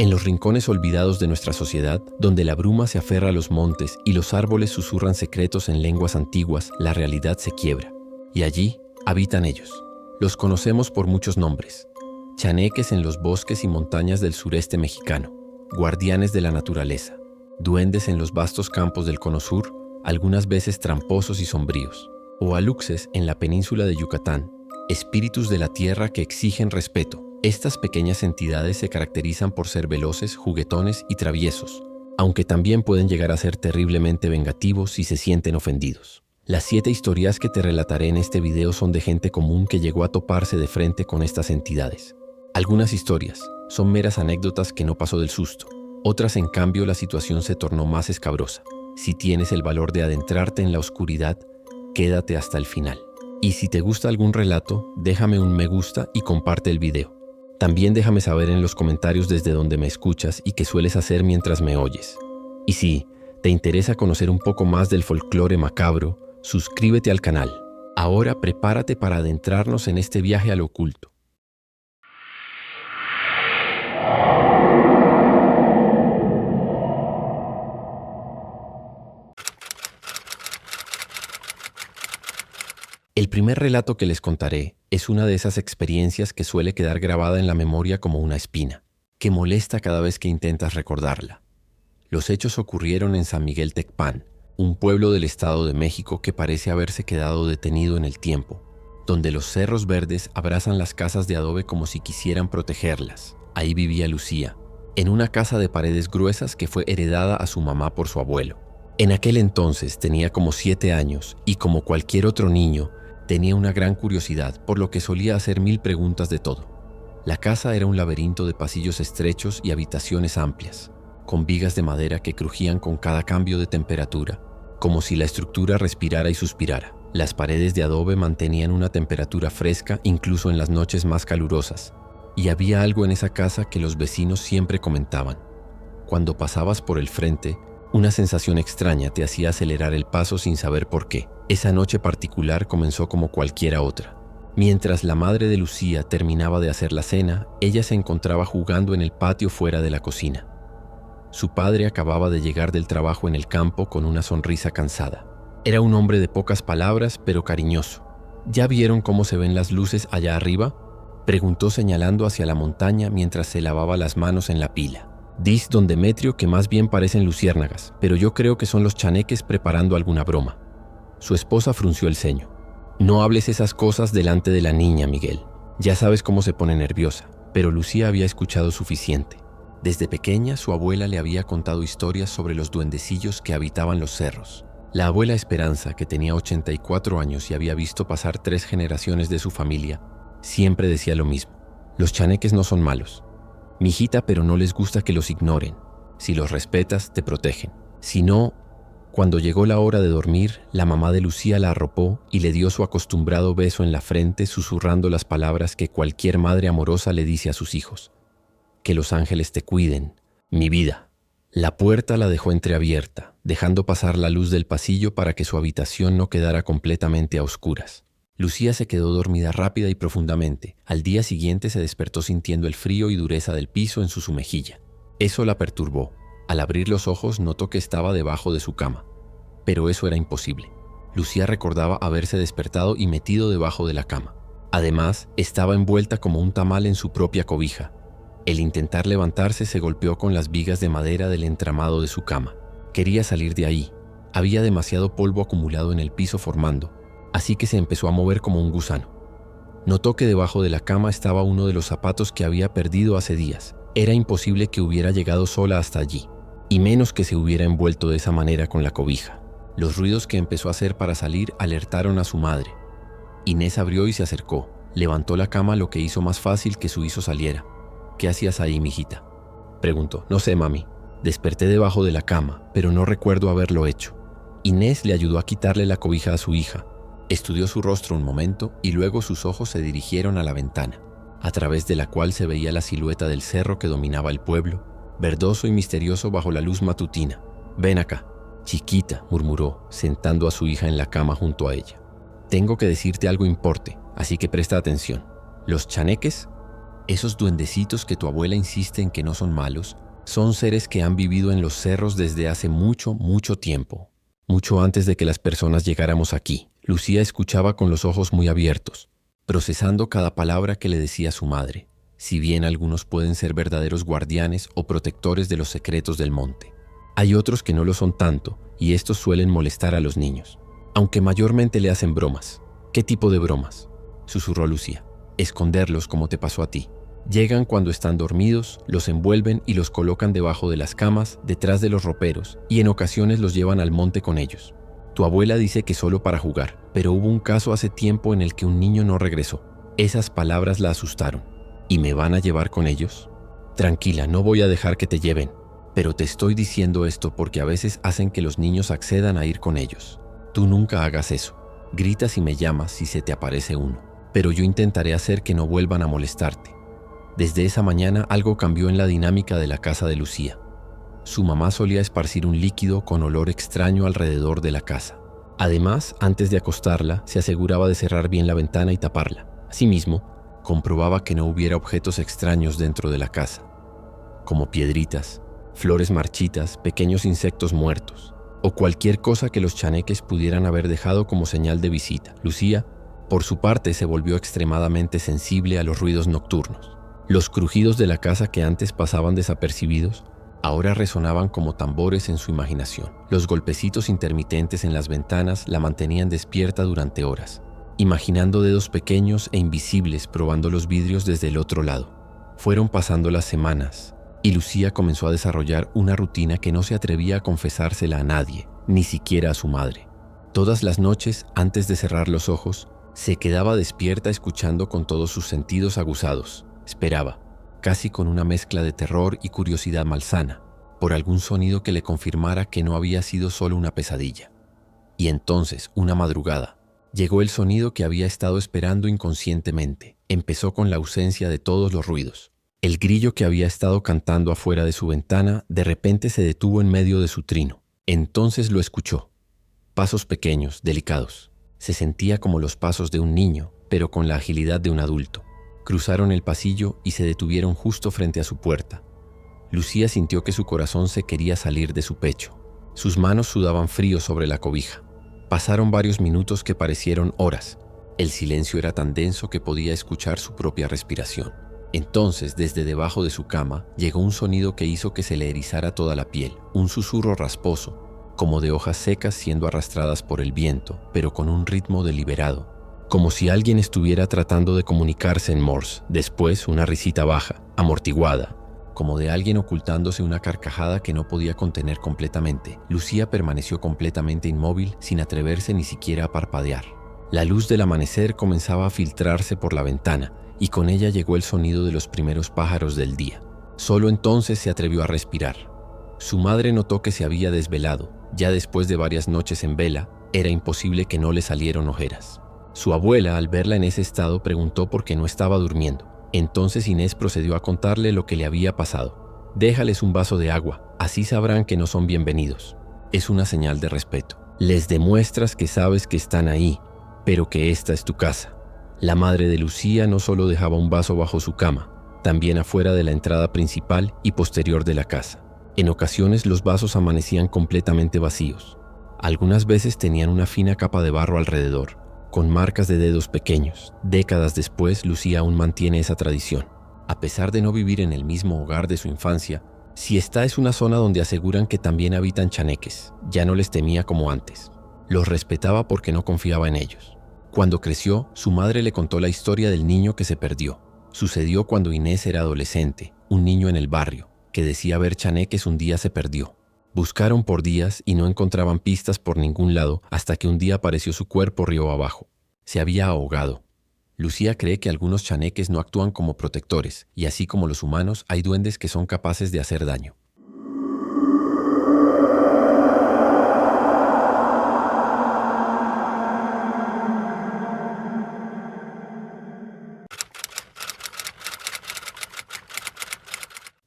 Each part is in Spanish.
En los rincones olvidados de nuestra sociedad, donde la bruma se aferra a los montes y los árboles susurran secretos en lenguas antiguas, la realidad se quiebra. Y allí habitan ellos. Los conocemos por muchos nombres. Chaneques en los bosques y montañas del sureste mexicano, guardianes de la naturaleza, duendes en los vastos campos del Cono Sur, algunas veces tramposos y sombríos, o aluxes en la península de Yucatán, espíritus de la tierra que exigen respeto. Estas pequeñas entidades se caracterizan por ser veloces, juguetones y traviesos, aunque también pueden llegar a ser terriblemente vengativos si se sienten ofendidos. Las 7 historias que te relataré en este video son de gente común que llegó a toparse de frente con estas entidades. Algunas historias son meras anécdotas que no pasó del susto. Otras, en cambio, la situación se tornó más escabrosa. Si tienes el valor de adentrarte en la oscuridad, quédate hasta el final. Y si te gusta algún relato, déjame un me gusta y comparte el video. También déjame saber en los comentarios desde donde me escuchas y qué sueles hacer mientras me oyes. Y si te interesa conocer un poco más del folclore macabro, suscríbete al canal. Ahora prepárate para adentrarnos en este viaje al oculto. El primer relato que les contaré es una de esas experiencias que suele quedar grabada en la memoria como una espina, que molesta cada vez que intentas recordarla. Los hechos ocurrieron en San Miguel Tecpan, un pueblo del Estado de México que parece haberse quedado detenido en el tiempo, donde los cerros verdes abrazan las casas de adobe como si quisieran protegerlas. Ahí vivía Lucía, en una casa de paredes gruesas que fue heredada a su mamá por su abuelo. En aquel entonces tenía como 7 años y, como cualquier otro niño, tenía una gran curiosidad, por lo que solía hacer 1000 preguntas de todo. La casa era un laberinto de pasillos estrechos y habitaciones amplias, con vigas de madera que crujían con cada cambio de temperatura, como si la estructura respirara y suspirara. Las paredes de adobe mantenían una temperatura fresca incluso en las noches más calurosas, y había algo en esa casa que los vecinos siempre comentaban. Cuando pasabas por el frente, una sensación extraña te hacía acelerar el paso sin saber por qué. Esa noche particular comenzó como cualquiera otra. Mientras la madre de Lucía terminaba de hacer la cena, ella se encontraba jugando en el patio fuera de la cocina. Su padre acababa de llegar del trabajo en el campo con una sonrisa cansada. Era un hombre de pocas palabras, pero cariñoso. ¿Ya vieron cómo se ven las luces allá arriba?, preguntó señalando hacia la montaña mientras se lavaba las manos en la pila. Dice don Demetrio que más bien parecen luciérnagas, pero yo creo que son los chaneques preparando alguna broma. Su esposa frunció el ceño. No hables esas cosas delante de la niña, Miguel. Ya sabes cómo se pone nerviosa. Pero Lucía había escuchado suficiente. Desde pequeña, su abuela le había contado historias sobre los duendecillos que habitaban los cerros. La abuela Esperanza, que tenía 84 años y había visto pasar 3 generaciones de su familia, siempre decía lo mismo. Los chaneques no son malos, mijita, pero no les gusta que los ignoren. Si los respetas, te protegen. Si no, cuando llegó la hora de dormir, la mamá de Lucía la arropó y le dio su acostumbrado beso en la frente, susurrando las palabras que cualquier madre amorosa le dice a sus hijos. Que los ángeles te cuiden, mi vida. La puerta la dejó entreabierta, dejando pasar la luz del pasillo para que su habitación no quedara completamente a oscuras. Lucía se quedó dormida rápida y profundamente. Al día siguiente se despertó sintiendo el frío y dureza del piso en su mejilla. Eso la perturbó. Al abrir los ojos notó que estaba debajo de su cama. Pero eso era imposible. Lucía recordaba haberse despertado y metido debajo de la cama. Además, estaba envuelta como un tamal en su propia cobija. El intentar levantarse se golpeó con las vigas de madera del entramado de su cama. Quería salir de ahí. Había demasiado polvo acumulado en el piso formando, así que se empezó a mover como un gusano. Notó que debajo de la cama estaba uno de los zapatos que había perdido hace días. Era imposible que hubiera llegado sola hasta allí, y menos que se hubiera envuelto de esa manera con la cobija. Los ruidos que empezó a hacer para salir alertaron a su madre. Inés abrió y se acercó. Levantó la cama, lo que hizo más fácil que su hijo saliera. «¿Qué hacías ahí, mijita?», preguntó. «No sé, mami. Desperté debajo de la cama, pero no recuerdo haberlo hecho». Inés le ayudó a quitarle la cobija a su hija. Estudió su rostro un momento y luego sus ojos se dirigieron a la ventana, a través de la cual se veía la silueta del cerro que dominaba el pueblo, verdoso y misterioso bajo la luz matutina. «Ven acá, chiquita», murmuró, sentando a su hija en la cama junto a ella. «Tengo que decirte algo importante, así que presta atención. Los chaneques Esos duendecitos que tu abuela insiste en que no son malos, son seres que han vivido en los cerros desde hace mucho, mucho tiempo. Mucho antes de que las personas llegáramos aquí, Lucía escuchaba con los ojos muy abiertos, procesando cada palabra que le decía su madre, si bien algunos pueden ser verdaderos guardianes o protectores de los secretos del monte. Hay otros que no lo son tanto, y estos suelen molestar a los niños, aunque mayormente le hacen bromas. ¿Qué tipo de bromas?, susurró Lucía. Esconderlos como te pasó a ti. Llegan cuando están dormidos, los envuelven y los colocan debajo de las camas, detrás de los roperos, y en ocasiones los llevan al monte con ellos. Tu abuela dice que solo para jugar, pero hubo un caso hace tiempo en el que un niño no regresó. Esas palabras la asustaron. ¿Y me van a llevar con ellos? Tranquila, no voy a dejar que te lleven, pero te estoy diciendo esto porque a veces hacen que los niños accedan a ir con ellos. Tú nunca hagas eso. Grita si me llamas si se te aparece uno, pero yo intentaré hacer que no vuelvan a molestarte. Desde esa mañana algo cambió en la dinámica de la casa de Lucía. Su mamá solía esparcir un líquido con olor extraño alrededor de la casa. Además, antes de acostarla, se aseguraba de cerrar bien la ventana y taparla. Asimismo, comprobaba que no hubiera objetos extraños dentro de la casa, como piedritas, flores marchitas, pequeños insectos muertos, o cualquier cosa que los chaneques pudieran haber dejado como señal de visita. Lucía, por su parte, se volvió extremadamente sensible a los ruidos nocturnos. Los crujidos de la casa que antes pasaban desapercibidos, ahora resonaban como tambores en su imaginación. Los golpecitos intermitentes en las ventanas la mantenían despierta durante horas, imaginando dedos pequeños e invisibles probando los vidrios desde el otro lado. Fueron pasando las semanas, y Lucía comenzó a desarrollar una rutina que no se atrevía a confesársela a nadie, ni siquiera a su madre. Todas las noches, antes de cerrar los ojos, se quedaba despierta escuchando con todos sus sentidos aguzados. Esperaba, casi con una mezcla de terror y curiosidad malsana, por algún sonido que le confirmara que no había sido solo una pesadilla. Y entonces, una madrugada, llegó el sonido que había estado esperando inconscientemente. Empezó con la ausencia de todos los ruidos. El grillo que había estado cantando afuera de su ventana de repente se detuvo en medio de su trino. Entonces lo escuchó. Pasos pequeños, delicados. Se sentía como los pasos de un niño, pero con la agilidad de un adulto. Cruzaron el pasillo y se detuvieron justo frente a su puerta. Lucía sintió que su corazón se quería salir de su pecho. Sus manos sudaban frío sobre la cobija. Pasaron varios minutos que parecieron horas. El silencio era tan denso que podía escuchar su propia respiración. Entonces, desde debajo de su cama, llegó un sonido que hizo que se le erizara toda la piel, un susurro rasposo, como de hojas secas siendo arrastradas por el viento, pero con un ritmo deliberado, como si alguien estuviera tratando de comunicarse en Morse. Después, una risita baja, amortiguada, como de alguien ocultándose una carcajada que no podía contener completamente. Lucía permaneció completamente inmóvil, sin atreverse ni siquiera a parpadear. La luz del amanecer comenzaba a filtrarse por la ventana, y con ella llegó el sonido de los primeros pájaros del día. Solo entonces se atrevió a respirar. Su madre notó que se había desvelado. Ya después de varias noches en vela, era imposible que no le salieran ojeras. Su abuela, al verla en ese estado, preguntó por qué no estaba durmiendo. Entonces Inés procedió a contarle lo que le había pasado. Déjales un vaso de agua, así sabrán que no son bienvenidos. Es una señal de respeto. Les demuestras que sabes que están ahí, pero que esta es tu casa. La madre de Lucía no solo dejaba un vaso bajo su cama, también afuera de la entrada principal y posterior de la casa. En ocasiones los vasos amanecían completamente vacíos. Algunas veces tenían una fina capa de barro alrededor, con marcas de dedos pequeños. Décadas después, Lucía aún mantiene esa tradición. A pesar de no vivir en el mismo hogar de su infancia, Siestá es una zona donde aseguran que también habitan chaneques. Ya no les temía como antes. Los respetaba porque no confiaba en ellos. Cuando creció, su madre le contó la historia del niño que se perdió. Sucedió cuando Inés era adolescente. Un niño en el barrio, que decía ver chaneques, un día se perdió. Buscaron por días y no encontraban pistas por ningún lado hasta que un día apareció su cuerpo río abajo. Se había ahogado. Lucía cree que algunos chaneques no actúan como protectores y así como los humanos hay duendes que son capaces de hacer daño.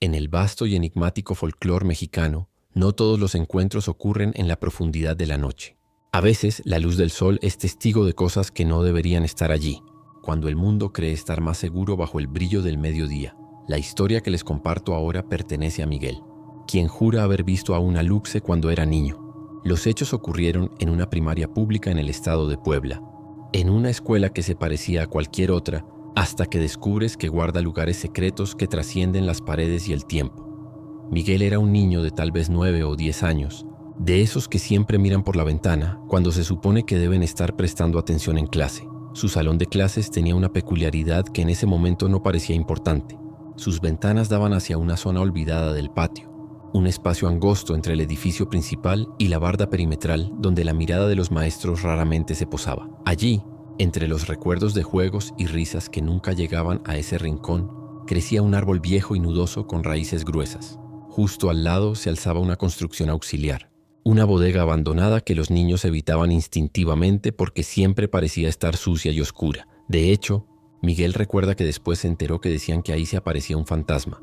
En el vasto y enigmático folclore mexicano, no todos los encuentros ocurren en la profundidad de la noche. A veces, la luz del sol es testigo de cosas que no deberían estar allí. cuando el mundo cree estar más seguro bajo el brillo del mediodía. La historia que les comparto ahora pertenece a Miguel, quien jura haber visto a una luxe cuando era niño. Los hechos ocurrieron en una primaria pública en el estado de Puebla, en una escuela que se parecía a cualquier otra, hasta que descubres que guarda lugares secretos que trascienden las paredes y el tiempo. Miguel era un niño de tal vez 9 o 10 años, de esos que siempre miran por la ventana cuando se supone que deben estar prestando atención en clase. Su salón de clases tenía una peculiaridad que en ese momento no parecía importante. Sus ventanas daban hacia una zona olvidada del patio, un espacio angosto entre el edificio principal y la barda perimetral donde la mirada de los maestros raramente se posaba. Allí, entre los recuerdos de juegos y risas que nunca llegaban a ese rincón, crecía un árbol viejo y nudoso con raíces gruesas. Justo al lado se alzaba una construcción auxiliar, una bodega abandonada que los niños evitaban instintivamente porque siempre parecía estar sucia y oscura. De hecho, Miguel recuerda que después se enteró que decían que ahí se aparecía un fantasma,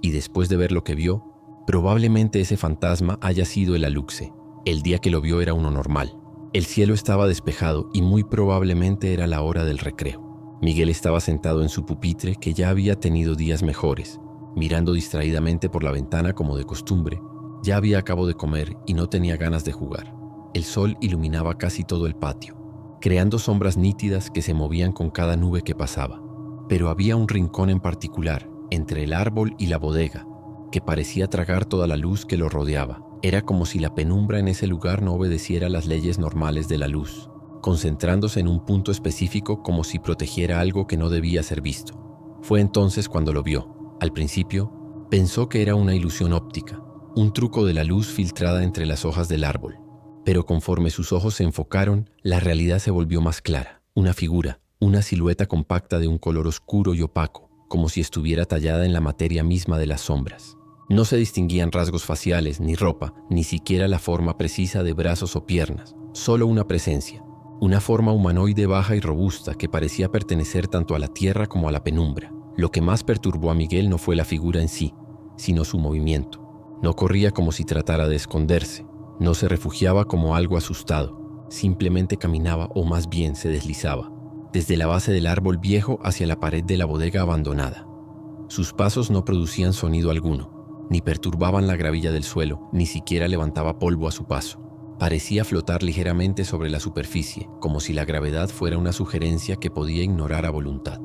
y después de ver lo que vio, probablemente ese fantasma haya sido el Aluxe. El día que lo vio era uno normal. El cielo estaba despejado y muy probablemente era la hora del recreo. Miguel estaba sentado en su pupitre, que ya había tenido días mejores, mirando distraídamente por la ventana como de costumbre. Ya había acabado de comer y no tenía ganas de jugar. El sol iluminaba casi todo el patio, creando sombras nítidas que se movían con cada nube que pasaba. Pero había un rincón en particular, entre el árbol y la bodega, que parecía tragar toda la luz que lo rodeaba. Era como si la penumbra en ese lugar no obedeciera las leyes normales de la luz, concentrándose en un punto específico como si protegiera algo que no debía ser visto. Fue entonces cuando lo vio. Al principio, pensó que era una ilusión óptica, un truco de la luz filtrada entre las hojas del árbol. Pero conforme sus ojos se enfocaron, la realidad se volvió más clara. Una figura, una silueta compacta de un color oscuro y opaco, como si estuviera tallada en la materia misma de las sombras. No se distinguían rasgos faciales, ni ropa, ni siquiera la forma precisa de brazos o piernas, solo una presencia, una forma humanoide baja y robusta que parecía pertenecer tanto a la tierra como a la penumbra. Lo que más perturbó a Miguel no fue la figura en sí, sino su movimiento. No corría como si tratara de esconderse, no se refugiaba como algo asustado, simplemente caminaba, o más bien se deslizaba, desde la base del árbol viejo hacia la pared de la bodega abandonada. Sus pasos no producían sonido alguno, ni perturbaban la gravilla del suelo, ni siquiera levantaba polvo a su paso. Parecía flotar ligeramente sobre la superficie, como si la gravedad fuera una sugerencia que podía ignorar a voluntad.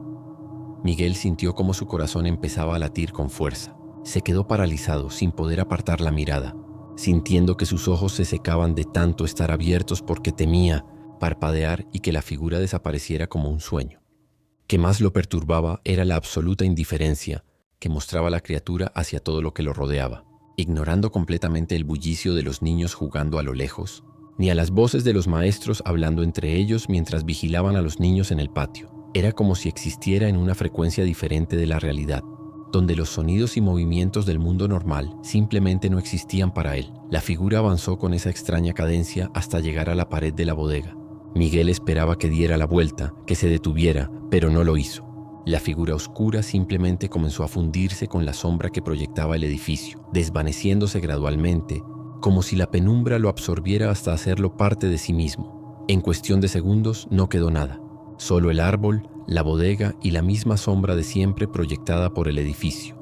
Miguel sintió como su corazón empezaba a latir con fuerza. Se quedó paralizado, sin poder apartar la mirada, sintiendo que sus ojos se secaban de tanto estar abiertos porque temía parpadear y que la figura desapareciera como un sueño. Que más lo perturbaba era la absoluta indiferencia que mostraba la criatura hacia todo lo que lo rodeaba, ignorando completamente el bullicio de los niños jugando a lo lejos, ni a las voces de los maestros hablando entre ellos mientras vigilaban a los niños en el patio. Era como si existiera en una frecuencia diferente de la realidad, donde los sonidos y movimientos del mundo normal simplemente no existían para él. La figura avanzó con esa extraña cadencia hasta llegar a la pared de la bodega. Miguel esperaba que diera la vuelta, que se detuviera, pero no lo hizo. La figura oscura simplemente comenzó a fundirse con la sombra que proyectaba el edificio, desvaneciéndose gradualmente, como si la penumbra lo absorbiera hasta hacerlo parte de sí mismo. En cuestión de segundos no quedó nada, solo el árbol, la bodega y la misma sombra de siempre proyectada por el edificio.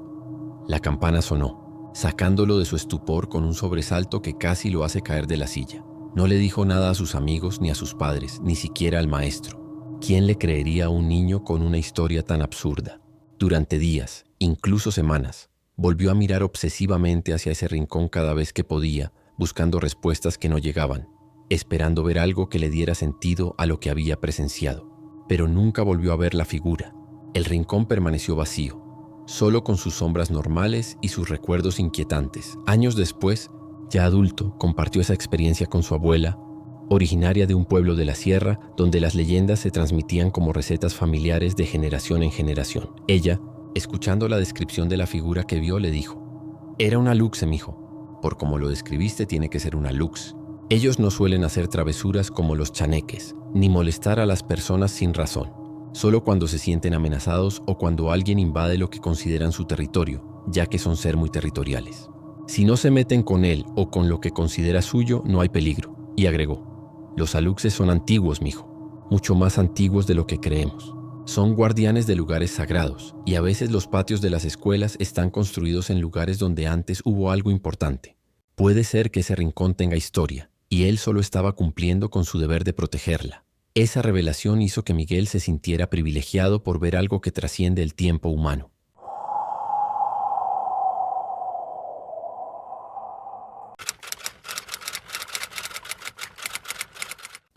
La campana sonó, sacándolo de su estupor con un sobresalto que casi lo hace caer de la silla. No le dijo nada a sus amigos ni a sus padres, ni siquiera al maestro. ¿Quién le creería a un niño con una historia tan absurda? Durante días, incluso semanas, volvió a mirar obsesivamente hacia ese rincón cada vez que podía, buscando respuestas que no llegaban, esperando ver algo que le diera sentido a lo que había presenciado. Pero nunca volvió a ver la figura. El rincón permaneció vacío, solo con sus sombras normales y sus recuerdos inquietantes. Años después, ya adulto, compartió esa experiencia con su abuela, originaria de un pueblo de la sierra donde las leyendas se transmitían como recetas familiares de generación en generación. Ella, escuchando la descripción de la figura que vio, le dijo: «Era una luxe, mijo. Por como lo describiste, tiene que ser una lux. Ellos no suelen hacer travesuras como los chaneques, ni molestar a las personas sin razón, solo cuando se sienten amenazados o cuando alguien invade lo que consideran su territorio, ya que son ser muy territoriales. Si no se meten con él o con lo que considera suyo, no hay peligro». Y agregó: «Los aluxes son antiguos, mijo, mucho más antiguos de lo que creemos. Son guardianes de lugares sagrados, y a veces los patios de las escuelas están construidos en lugares donde antes hubo algo importante. Puede ser que ese rincón tenga historia, y él solo estaba cumpliendo con su deber de protegerla. Esa revelación hizo que Miguel se sintiera privilegiado por ver algo que trasciende el tiempo humano.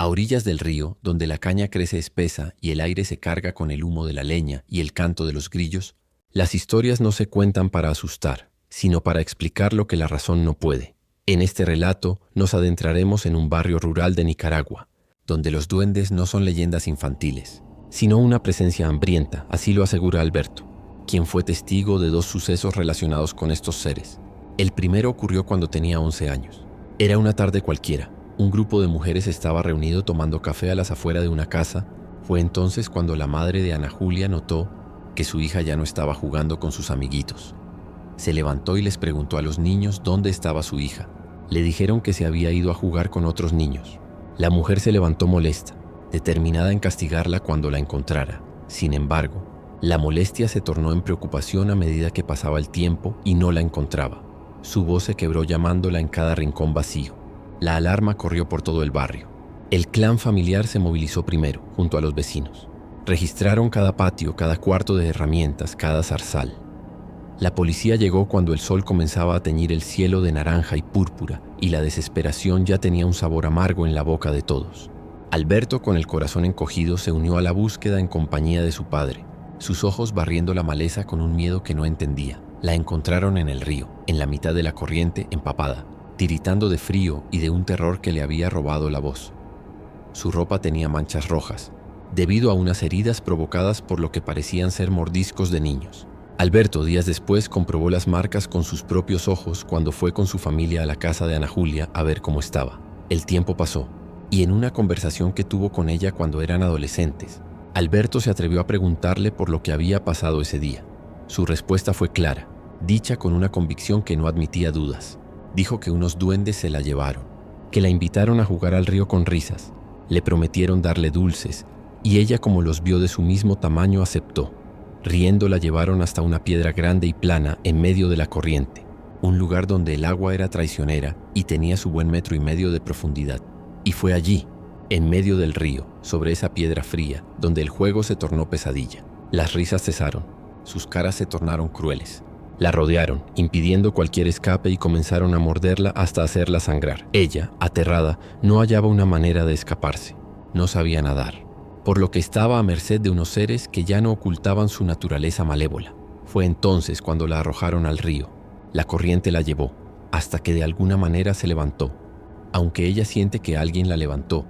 A orillas del río, donde la caña crece espesa y el aire se carga con el humo de la leña y el canto de los grillos, las historias no se cuentan para asustar, sino para explicar lo que la razón no puede. En este relato nos adentraremos en un barrio rural de Nicaragua, donde los duendes no son leyendas infantiles, sino una presencia hambrienta, así lo asegura Alberto, quien fue testigo de 2 sucesos relacionados con estos seres. El primero ocurrió cuando tenía 11 años. Era una tarde cualquiera. Un grupo de mujeres estaba reunido tomando café a las afueras de una casa. Fue entonces cuando la madre de Ana Julia notó que su hija ya no estaba jugando con sus amiguitos. Se levantó y les preguntó a los niños dónde estaba su hija. Le dijeron que se había ido a jugar con otros niños. La mujer se levantó molesta, determinada en castigarla cuando la encontrara. Sin embargo, la molestia se tornó en preocupación a medida que pasaba el tiempo y no la encontraba. Su voz se quebró llamándola en cada rincón vacío. La alarma corrió por todo el barrio. El clan familiar se movilizó primero, junto a los vecinos. Registraron cada patio, cada cuarto de herramientas, cada zarzal. La policía llegó cuando el sol comenzaba a teñir el cielo de naranja y púrpura, y la desesperación ya tenía un sabor amargo en la boca de todos. Alberto, con el corazón encogido, se unió a la búsqueda en compañía de su padre, sus ojos barriendo la maleza con un miedo que no entendía. La encontraron en el río, en la mitad de la corriente, empapada, tiritando de frío y de un terror que le había robado la voz. Su ropa tenía manchas rojas, debido a unas heridas provocadas por lo que parecían ser mordiscos de niños. Alberto, días después, comprobó las marcas con sus propios ojos cuando fue con su familia a la casa de Ana Julia a ver cómo estaba. El tiempo pasó, y en una conversación que tuvo con ella cuando eran adolescentes, Alberto se atrevió a preguntarle por lo que había pasado ese día. Su respuesta fue clara, dicha con una convicción que no admitía dudas. Dijo que unos duendes se la llevaron, que la invitaron a jugar al río con risas, le prometieron darle dulces, y ella, como los vio de su mismo tamaño, aceptó. Riendo la llevaron hasta una piedra grande y plana en medio de la corriente, un lugar donde el agua era traicionera y tenía su buen 1,5 metros de profundidad. Y fue allí, en medio del río, sobre esa piedra fría, donde el juego se tornó pesadilla. Las risas cesaron, sus caras se tornaron crueles. La rodearon, impidiendo cualquier escape, y comenzaron a morderla hasta hacerla sangrar. Ella, aterrada, no hallaba una manera de escaparse. No sabía nadar, por lo que estaba a merced de unos seres que ya no ocultaban su naturaleza malévola. Fue entonces cuando la arrojaron al río. La corriente la llevó, hasta que de alguna manera se levantó, aunque ella siente que alguien la levantó,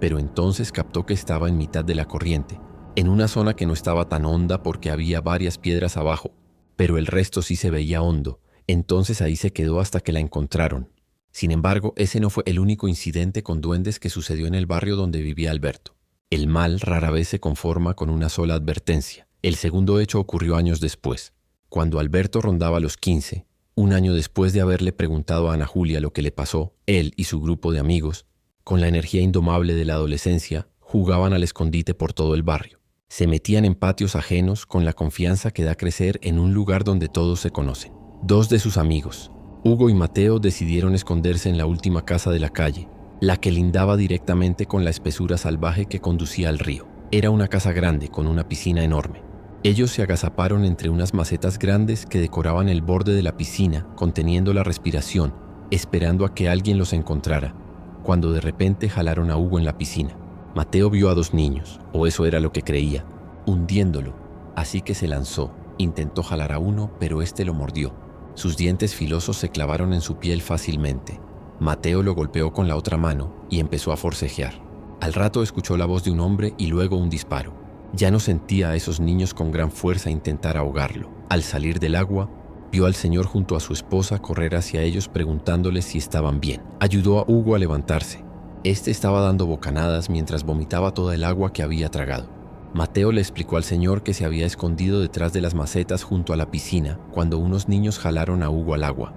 pero entonces captó que estaba en mitad de la corriente, en una zona que no estaba tan honda porque había varias piedras abajo, pero el resto sí se veía hondo. Entonces ahí se quedó hasta que la encontraron. Sin embargo, ese no fue el único incidente con duendes que sucedió en el barrio donde vivía Alberto. El mal rara vez se conforma con una sola advertencia. El segundo hecho ocurrió años después, cuando Alberto rondaba los 15, un año después de haberle preguntado a Ana Julia lo que le pasó. Él y su grupo de amigos, con la energía indomable de la adolescencia, jugaban al escondite por todo el barrio. Se metían en patios ajenos con la confianza que da a crecer en un lugar donde todos se conocen. 2 de sus amigos, Hugo y Mateo, decidieron esconderse en la última casa de la calle, la que lindaba directamente con la espesura salvaje que conducía al río. Era una casa grande con una piscina enorme. Ellos se agazaparon entre unas macetas grandes que decoraban el borde de la piscina, conteniendo la respiración, esperando a que alguien los encontrara, cuando de repente jalaron a Hugo en la piscina. Mateo vio a 2 niños, o eso era lo que creía, hundiéndolo, así que se lanzó. Intentó jalar a uno, pero este lo mordió. Sus dientes filosos se clavaron en su piel fácilmente. Mateo lo golpeó con la otra mano y empezó a forcejear. Al rato escuchó la voz de un hombre y luego un disparo. Ya no sentía a esos niños con gran fuerza intentar ahogarlo. Al salir del agua, vio al señor junto a su esposa correr hacia ellos preguntándoles si estaban bien. Ayudó a Hugo a levantarse. Este estaba dando bocanadas mientras vomitaba toda el agua que había tragado. Mateo le explicó al señor que se había escondido detrás de las macetas junto a la piscina cuando unos niños jalaron a Hugo al agua.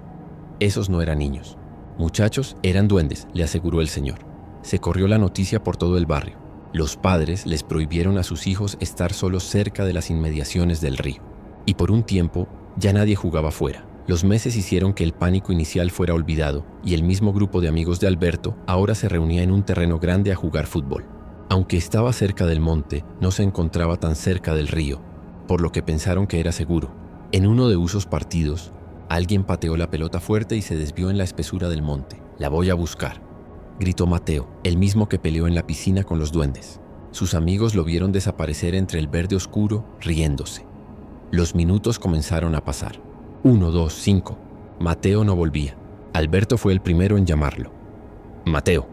Esos no eran niños. Muchachos, eran duendes, le aseguró el señor. Se corrió la noticia por todo el barrio. Los padres les prohibieron a sus hijos estar solos cerca de las inmediaciones del río. Y por un tiempo, ya nadie jugaba fuera. Los meses hicieron que el pánico inicial fuera olvidado y el mismo grupo de amigos de Alberto ahora se reunía en un terreno grande a jugar fútbol. Aunque estaba cerca del monte, no se encontraba tan cerca del río, por lo que pensaron que era seguro. En uno de usos partidos, alguien pateó la pelota fuerte y se desvió en la espesura del monte. «La voy a buscar», gritó Mateo, el mismo que peleó en la piscina con los duendes. Sus amigos lo vieron desaparecer entre el verde oscuro, riéndose. Los minutos comenzaron a pasar. 1, 2, 5. Mateo no volvía. Alberto fue el primero en llamarlo. «Mateo»,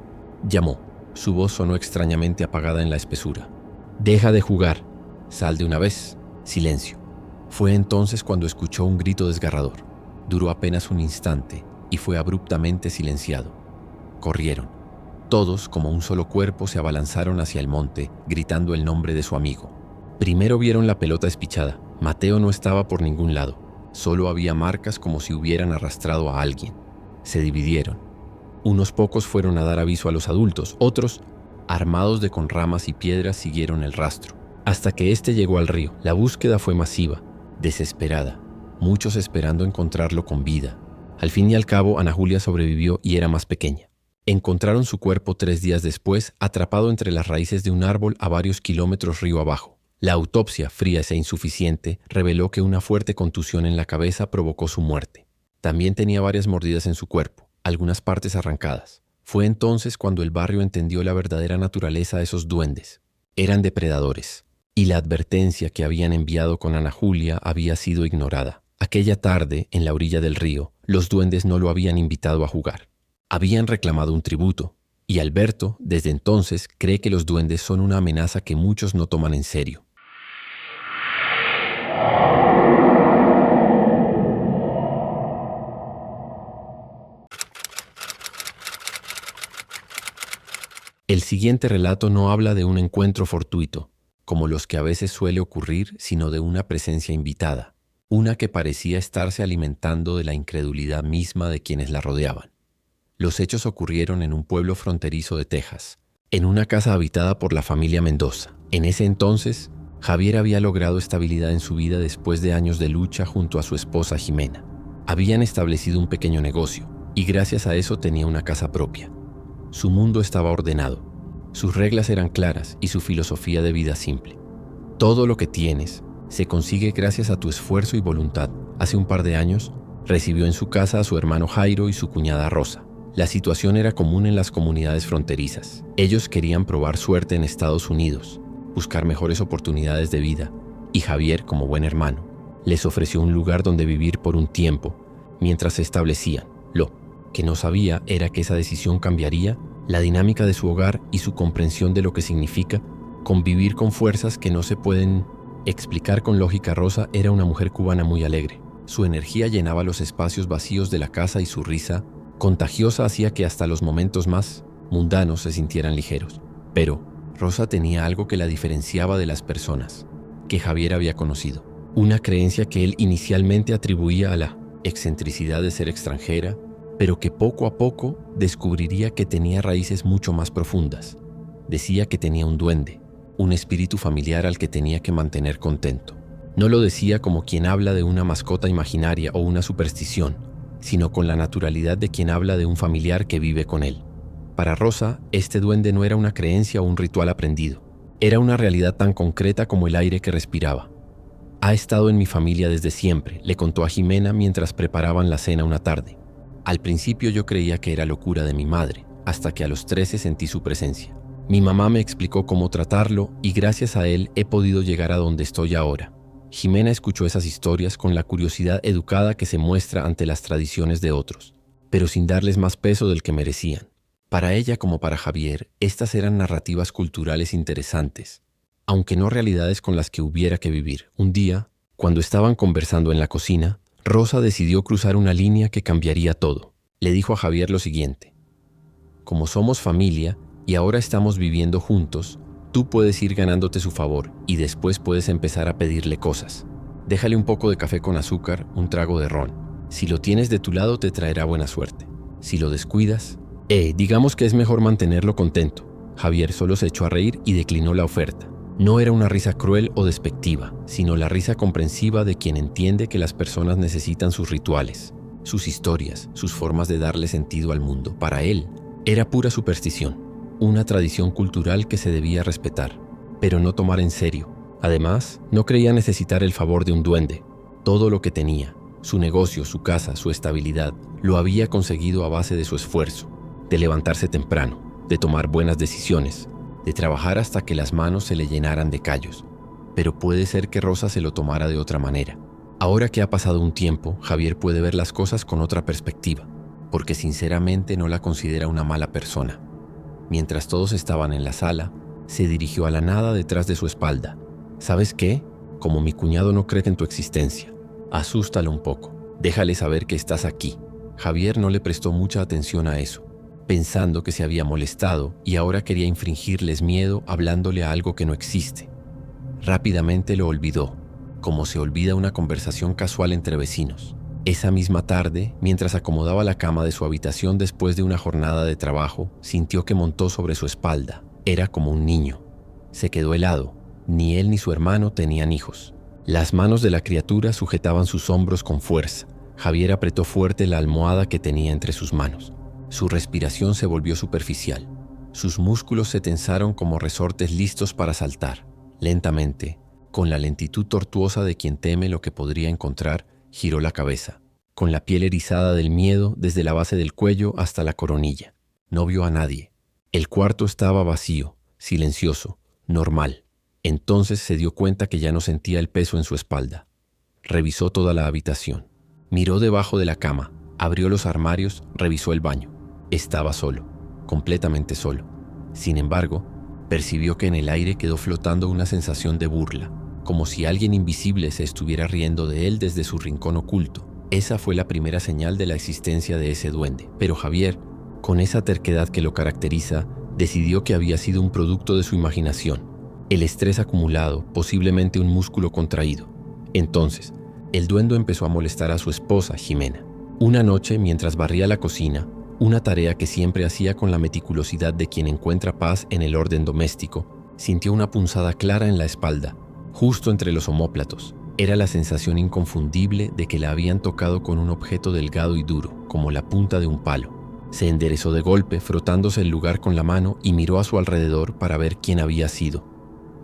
llamó. Su voz sonó extrañamente apagada en la espesura. «Deja de jugar. Sal de una vez». Silencio. Fue entonces cuando escuchó un grito desgarrador. Duró apenas un instante y fue abruptamente silenciado. Corrieron. Todos, como un solo cuerpo, se abalanzaron hacia el monte, gritando el nombre de su amigo. Primero vieron la pelota espichada. Mateo no estaba por ningún lado. Solo había marcas como si hubieran arrastrado a alguien. Se dividieron. Unos pocos fueron a dar aviso a los adultos, otros, armados de con ramas y piedras, siguieron el rastro. Hasta que éste llegó al río. La búsqueda fue masiva, desesperada, muchos esperando encontrarlo con vida. Al fin y al cabo, Ana Julia sobrevivió y era más pequeña. Encontraron su cuerpo 3 días después, atrapado entre las raíces de un árbol a varios kilómetros río abajo. La autopsia, fría e insuficiente, reveló que una fuerte contusión en la cabeza provocó su muerte. También tenía varias mordidas en su cuerpo, algunas partes arrancadas. Fue entonces cuando el barrio entendió la verdadera naturaleza de esos duendes. Eran depredadores, y la advertencia que habían enviado con Ana Julia había sido ignorada. Aquella tarde, en la orilla del río, los duendes no lo habían invitado a jugar. Habían reclamado un tributo, y Alberto, desde entonces, cree que los duendes son una amenaza que muchos no toman en serio. El siguiente relato no habla de un encuentro fortuito, como los que a veces suele ocurrir, sino de una presencia invitada, una que parecía estarse alimentando de la incredulidad misma de quienes la rodeaban. Los hechos ocurrieron en un pueblo fronterizo de Texas, en una casa habitada por la familia Mendoza. En ese entonces, Javier había logrado estabilidad en su vida después de años de lucha junto a su esposa Jimena. Habían establecido un pequeño negocio, y gracias a eso tenía una casa propia. Su mundo estaba ordenado, sus reglas eran claras y su filosofía de vida simple. Todo lo que tienes se consigue gracias a tu esfuerzo y voluntad. Hace un par de años, recibió en su casa a su hermano Jairo y su cuñada Rosa. La situación era común en las comunidades fronterizas. Ellos querían probar suerte en Estados Unidos, buscar mejores oportunidades de vida, y Javier, como buen hermano, les ofreció un lugar donde vivir por un tiempo, mientras se establecían. Lo que no sabía era que esa decisión cambiaría la dinámica de su hogar y su comprensión de lo que significa convivir con fuerzas que no se pueden explicar con lógica. Rosa era una mujer cubana muy alegre. Su energía llenaba los espacios vacíos de la casa y su risa contagiosa hacía que hasta los momentos más mundanos se sintieran ligeros. Pero Rosa tenía algo que la diferenciaba de las personas que Javier había conocido. Una creencia que él inicialmente atribuía a la excentricidad de ser extranjera, pero que poco a poco descubriría que tenía raíces mucho más profundas. Decía que tenía un duende, un espíritu familiar al que tenía que mantener contento. No lo decía como quien habla de una mascota imaginaria o una superstición, sino con la naturalidad de quien habla de un familiar que vive con él. Para Rosa, este duende no era una creencia o un ritual aprendido. Era una realidad tan concreta como el aire que respiraba. «Ha estado en mi familia desde siempre», le contó a Jimena mientras preparaban la cena una tarde. «Al principio yo creía que era locura de mi madre, hasta que a los 13 sentí su presencia. Mi mamá me explicó cómo tratarlo y gracias a él he podido llegar a donde estoy ahora». Jimena escuchó esas historias con la curiosidad educada que se muestra ante las tradiciones de otros, pero sin darles más peso del que merecían. Para ella como para Javier, estas eran narrativas culturales interesantes, aunque no realidades con las que hubiera que vivir. Un día, cuando estaban conversando en la cocina, Rosa decidió cruzar una línea que cambiaría todo. Le dijo a Javier lo siguiente: «Como somos familia y ahora estamos viviendo juntos, tú puedes ir ganándote su favor y después puedes empezar a pedirle cosas. Déjale un poco de café con azúcar, un trago de ron. Si lo tienes de tu lado te traerá buena suerte. Si lo descuidas, digamos que es mejor mantenerlo contento. Javier solo se echó a reír y declinó la oferta. No era una risa cruel o despectiva, sino la risa comprensiva de quien entiende que las personas necesitan sus rituales, sus historias, sus formas de darle sentido al mundo. Para él, era pura superstición, una tradición cultural que se debía respetar, pero no tomar en serio. Además, no creía necesitar el favor de un duende. Todo lo que tenía, su negocio, su casa, su estabilidad, lo había conseguido a base de su esfuerzo, de levantarse temprano, de tomar buenas decisiones, de trabajar hasta que las manos se le llenaran de callos. Pero puede ser que Rosa se lo tomara de otra manera. Ahora que ha pasado un tiempo, Javier puede ver las cosas con otra perspectiva, porque sinceramente no la considera una mala persona. Mientras todos estaban en la sala, se dirigió a la nada detrás de su espalda. ¿Sabes qué? Como mi cuñado no cree en tu existencia, asústalo un poco, déjale saber que estás aquí. Javier no le prestó mucha atención a eso, pensando que se había molestado y ahora quería infringirles miedo hablándole a algo que no existe. Rápidamente lo olvidó, como se olvida una conversación casual entre vecinos. Esa misma tarde, mientras acomodaba la cama de su habitación después de una jornada de trabajo, sintió que montó sobre su espalda. Era como un niño. Se quedó helado. Ni él ni su hermano tenían hijos. Las manos de la criatura sujetaban sus hombros con fuerza. Javier apretó fuerte la almohada que tenía entre sus manos. Su respiración se volvió superficial. Sus músculos se tensaron como resortes listos para saltar. Lentamente, con la lentitud tortuosa de quien teme lo que podría encontrar, giró la cabeza, con la piel erizada del miedo desde la base del cuello hasta la coronilla. No vio a nadie. El cuarto estaba vacío, silencioso, normal. Entonces se dio cuenta que ya no sentía el peso en su espalda. Revisó toda la habitación. Miró debajo de la cama, abrió los armarios, revisó el baño. Estaba solo, completamente solo. Sin embargo, percibió que en el aire quedó flotando una sensación de burla, como si alguien invisible se estuviera riendo de él desde su rincón oculto. Esa fue la primera señal de la existencia de ese duende. Pero Javier, con esa terquedad que lo caracteriza, decidió que había sido un producto de su imaginación. El estrés acumulado, posiblemente un músculo contraído. Entonces, el duende empezó a molestar a su esposa, Jimena. Una noche, mientras barría la cocina, una tarea que siempre hacía con la meticulosidad de quien encuentra paz en el orden doméstico, sintió una punzada clara en la espalda, justo entre los omóplatos. Era la sensación inconfundible de que la habían tocado con un objeto delgado y duro, como la punta de un palo. Se enderezó de golpe, frotándose el lugar con la mano, y miró a su alrededor para ver quién había sido.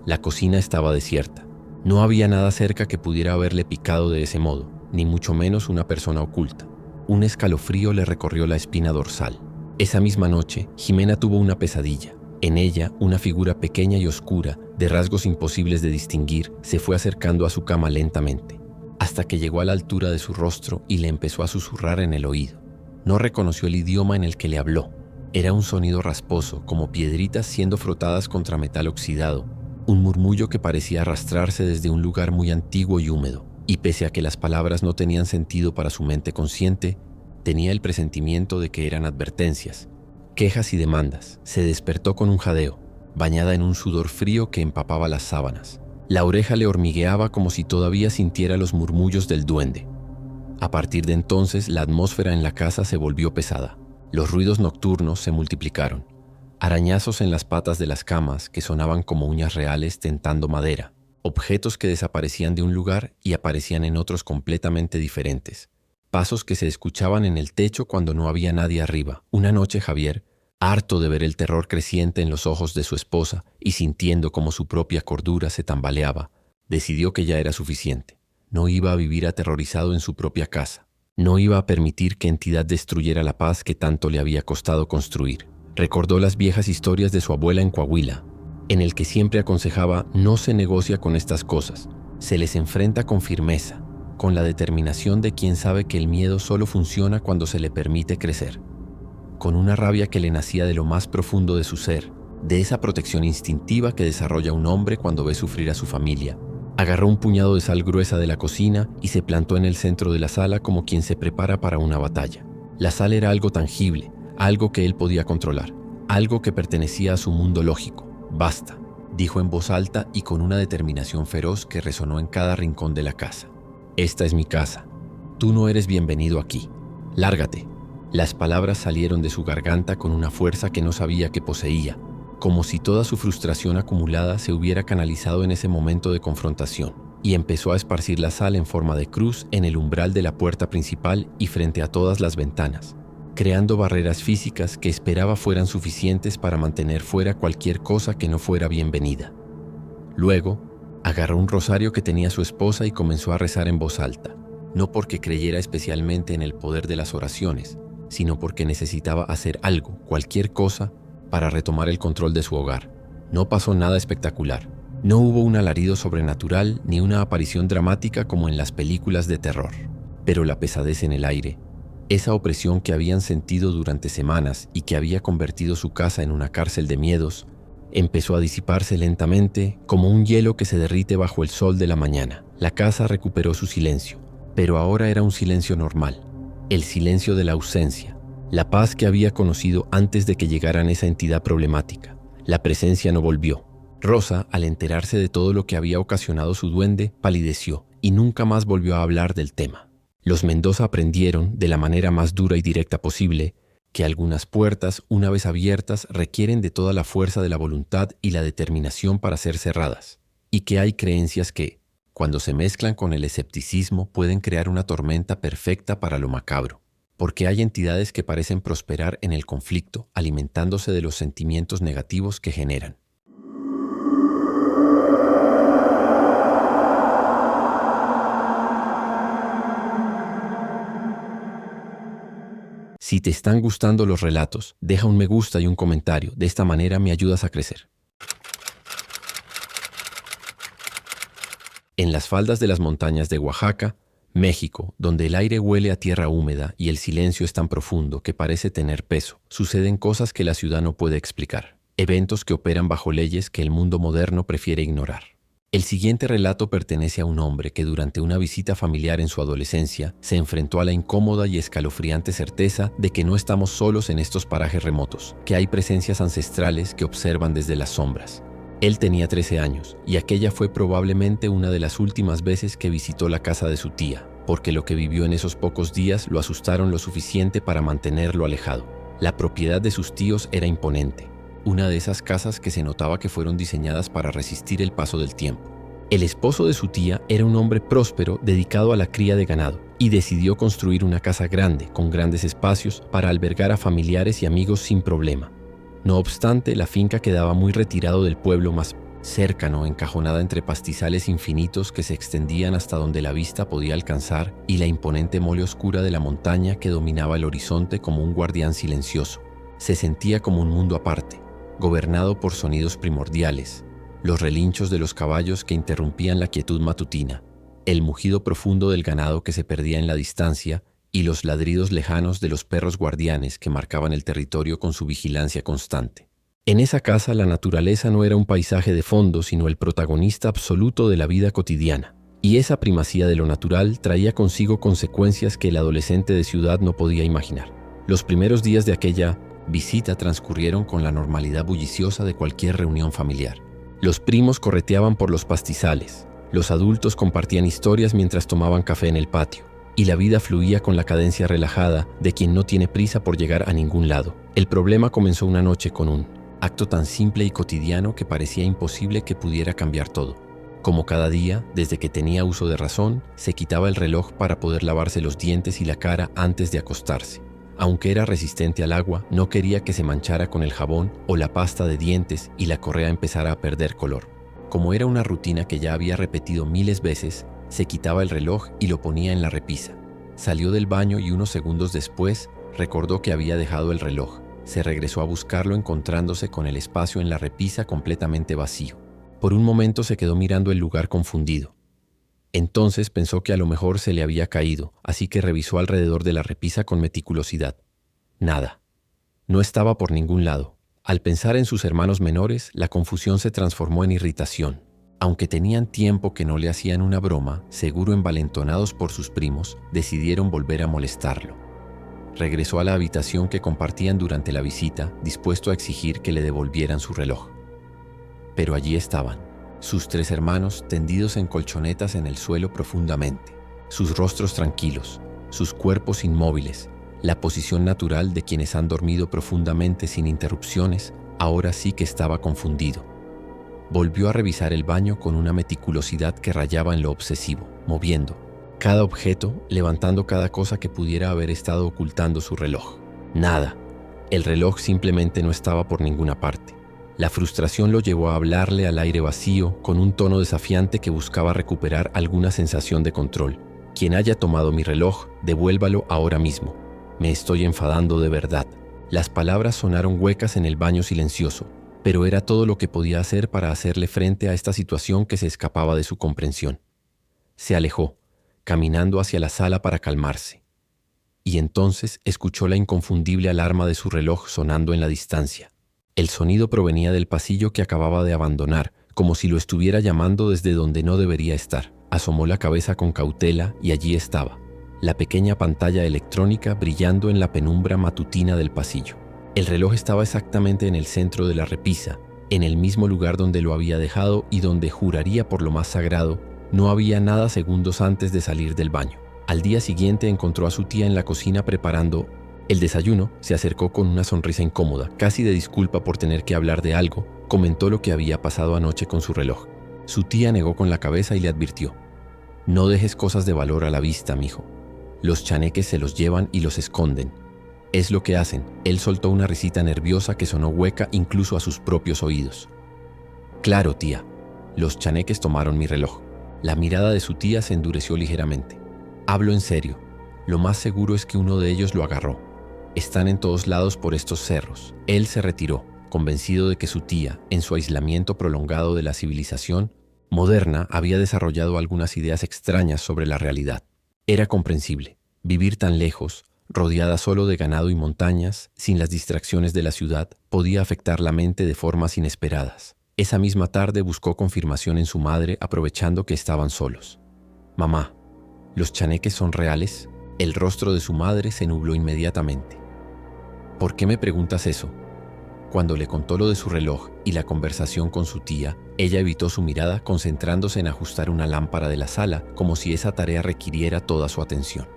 La cocina estaba desierta. No había nada cerca que pudiera haberle picado de ese modo, ni mucho menos una persona oculta. Un escalofrío le recorrió la espina dorsal. Esa misma noche, Jimena tuvo una pesadilla. En ella, una figura pequeña y oscura, de rasgos imposibles de distinguir, se fue acercando a su cama lentamente, hasta que llegó a la altura de su rostro y le empezó a susurrar en el oído. No reconoció el idioma en el que le habló. Era un sonido rasposo, como piedritas siendo frotadas contra metal oxidado, un murmullo que parecía arrastrarse desde un lugar muy antiguo y húmedo, y pese a que las palabras no tenían sentido para su mente consciente, tenía el presentimiento de que eran advertencias, quejas y demandas. Se despertó con un jadeo, bañada en un sudor frío que empapaba las sábanas. La oreja le hormigueaba como si todavía sintiera los murmullos del duende. A partir de entonces, la atmósfera en la casa se volvió pesada. Los ruidos nocturnos se multiplicaron. Arañazos en las patas de las camas que sonaban como uñas reales tentando madera. Objetos que desaparecían de un lugar y aparecían en otros completamente diferentes. Pasos que se escuchaban en el techo cuando no había nadie arriba. Una noche Javier, harto de ver el terror creciente en los ojos de su esposa y sintiendo como su propia cordura se tambaleaba, decidió que ya era suficiente. No iba a vivir aterrorizado en su propia casa. No iba a permitir que entidad destruyera la paz que tanto le había costado construir. Recordó las viejas historias de su abuela en Coahuila, en el que siempre aconsejaba: no se negocia con estas cosas, se les enfrenta con firmeza, con la determinación de quien sabe que el miedo solo funciona cuando se le permite crecer. Con una rabia que le nacía de lo más profundo de su ser, de esa protección instintiva que desarrolla un hombre cuando ve sufrir a su familia, agarró un puñado de sal gruesa de la cocina y se plantó en el centro de la sala como quien se prepara para una batalla. La sal era algo tangible, algo que él podía controlar, algo que pertenecía a su mundo lógico. «Basta», dijo en voz alta y con una determinación feroz que resonó en cada rincón de la casa. «Esta es mi casa. Tú no eres bienvenido aquí. Lárgate». Las palabras salieron de su garganta con una fuerza que no sabía que poseía. como si toda su frustración acumulada se hubiera canalizado en ese momento de confrontación, y empezó a esparcir la sal en forma de cruz en el umbral de la puerta principal y frente a todas las ventanas, creando barreras físicas que esperaba fueran suficientes para mantener fuera cualquier cosa que no fuera bienvenida. Luego, agarró un rosario que tenía su esposa y comenzó a rezar en voz alta, no porque creyera especialmente en el poder de las oraciones, sino porque necesitaba hacer algo, cualquier cosa, para retomar el control de su hogar. No pasó nada espectacular. No hubo un alarido sobrenatural ni una aparición dramática como en las películas de terror. Pero la pesadez en el aire, esa opresión que habían sentido durante semanas y que había convertido su casa en una cárcel de miedos, empezó a disiparse lentamente como un hielo que se derrite bajo el sol de la mañana. La casa recuperó su silencio, pero ahora era un silencio normal, el silencio de la ausencia, la paz que había conocido antes de que llegaran esa entidad problemática. La presencia no volvió. Rosa, al enterarse de todo lo que había ocasionado su duende, palideció y nunca más volvió a hablar del tema. Los Mendoza aprendieron, de la manera más dura y directa posible, que algunas puertas, una vez abiertas, requieren de toda la fuerza de la voluntad y la determinación para ser cerradas, y que hay creencias que, cuando se mezclan con el escepticismo, pueden crear una tormenta perfecta para lo macabro, porque hay entidades que parecen prosperar en el conflicto, alimentándose de los sentimientos negativos que generan. Si te están gustando los relatos, deja un me gusta y un comentario. De esta manera me ayudas a crecer. En las faldas de las montañas de Oaxaca, México, donde el aire huele a tierra húmeda y el silencio es tan profundo que parece tener peso, suceden cosas que la ciudad no puede explicar. Eventos que operan bajo leyes que el mundo moderno prefiere ignorar. El siguiente relato pertenece a un hombre que durante una visita familiar en su adolescencia se enfrentó a la incómoda y escalofriante certeza de que no estamos solos en estos parajes remotos, que hay presencias ancestrales que observan desde las sombras. Él tenía 13 años y aquella fue probablemente una de las últimas veces que visitó la casa de su tía, porque lo que vivió en esos pocos días lo asustaron lo suficiente para mantenerlo alejado. La propiedad de sus tíos era imponente. Una de esas casas que se notaba que fueron diseñadas para resistir el paso del tiempo. El esposo de su tía era un hombre próspero dedicado a la cría de ganado y decidió construir una casa grande, con grandes espacios, para albergar a familiares y amigos sin problema. No obstante, la finca quedaba muy retirado del pueblo más cercano, encajonada entre pastizales infinitos que se extendían hasta donde la vista podía alcanzar y la imponente mole oscura de la montaña que dominaba el horizonte como un guardián silencioso. Se sentía como un mundo aparte, gobernado por sonidos primordiales, los relinchos de los caballos que interrumpían la quietud matutina, el mugido profundo del ganado que se perdía en la distancia y los ladridos lejanos de los perros guardianes que marcaban el territorio con su vigilancia constante. En esa casa la naturaleza no era un paisaje de fondo, sino el protagonista absoluto de la vida cotidiana, y esa primacía de lo natural traía consigo consecuencias que el adolescente de ciudad no podía imaginar. Los primeros días de aquella visita transcurrieron con la normalidad bulliciosa de cualquier reunión familiar. Los primos correteaban por los pastizales, los adultos compartían historias mientras tomaban café en el patio, y la vida fluía con la cadencia relajada de quien no tiene prisa por llegar a ningún lado. El problema comenzó una noche con un acto tan simple y cotidiano que parecía imposible que pudiera cambiar todo. Como cada día, desde que tenía uso de razón, se quitaba el reloj para poder lavarse los dientes y la cara antes de acostarse. Aunque era resistente al agua, no quería que se manchara con el jabón o la pasta de dientes y la correa empezara a perder color. Como era una rutina que ya había repetido miles veces, se quitaba el reloj y lo ponía en la repisa. Salió del baño y unos segundos después recordó que había dejado el reloj. Se regresó a buscarlo encontrándose con el espacio en la repisa completamente vacío. Por un momento se quedó mirando el lugar confundido. Entonces pensó que a lo mejor se le había caído, así que revisó alrededor de la repisa con meticulosidad. Nada. No estaba por ningún lado. Al pensar en sus hermanos menores, la confusión se transformó en irritación. Aunque tenían tiempo que no le hacían una broma, seguro envalentonados por sus primos, decidieron volver a molestarlo. Regresó a la habitación que compartían durante la visita, dispuesto a exigir que le devolvieran su reloj. Pero allí estaban, sus 3 hermanos tendidos en colchonetas en el suelo profundamente, sus rostros tranquilos, sus cuerpos inmóviles, la posición natural de quienes han dormido profundamente sin interrupciones, Ahora sí que estaba confundido. Volvió a revisar el baño con una meticulosidad que rayaba en lo obsesivo, moviendo cada objeto, levantando cada cosa que pudiera haber estado ocultando su reloj. Nada. El reloj simplemente no estaba por ninguna parte. La frustración lo llevó a hablarle al aire vacío con un tono desafiante que buscaba recuperar alguna sensación de control. Quien haya tomado mi reloj, devuélvalo ahora mismo. Me estoy enfadando de verdad. Las palabras sonaron huecas en el baño silencioso, pero era todo lo que podía hacer para hacerle frente a esta situación que se escapaba de su comprensión. Se alejó, caminando hacia la sala para calmarse. Y entonces escuchó la inconfundible alarma de su reloj sonando en la distancia. El sonido provenía del pasillo que acababa de abandonar, como si lo estuviera llamando desde donde no debería estar. Asomó la cabeza con cautela y allí estaba, la pequeña pantalla electrónica brillando en la penumbra matutina del pasillo. El reloj estaba exactamente en el centro de la repisa, en el mismo lugar donde lo había dejado y donde juraría por lo más sagrado, no había nada segundos antes de salir del baño. Al día siguiente encontró a su tía en la cocina preparando el desayuno. Se acercó con una sonrisa incómoda, casi de disculpa por tener que hablar de algo. Comentó lo que había pasado anoche con su reloj. Su tía negó con la cabeza y le advirtió: «No dejes cosas de valor a la vista, mijo. Los chaneques se los llevan y los esconden. Es lo que hacen». Él soltó una risita nerviosa que sonó hueca incluso a sus propios oídos. «Claro, tía. Los chaneques tomaron mi reloj». La mirada de su tía se endureció ligeramente. «Hablo en serio. Lo más seguro es que uno de ellos lo agarró. Están en todos lados por estos cerros». Él se retiró, convencido de que su tía, en su aislamiento prolongado de la civilización moderna, había desarrollado algunas ideas extrañas sobre la realidad. Era comprensible. Vivir tan lejos, rodeada solo de ganado y montañas, sin las distracciones de la ciudad, podía afectar la mente de formas inesperadas. Esa misma tarde buscó confirmación en su madre, aprovechando que estaban solos. «Mamá, ¿los chaneques son reales?». El rostro de su madre se nubló inmediatamente. «¿Por qué me preguntas eso?». Cuando le contó lo de su reloj y la conversación con su tía, ella evitó su mirada, concentrándose en ajustar una lámpara de la sala, como si esa tarea requiriera toda su atención.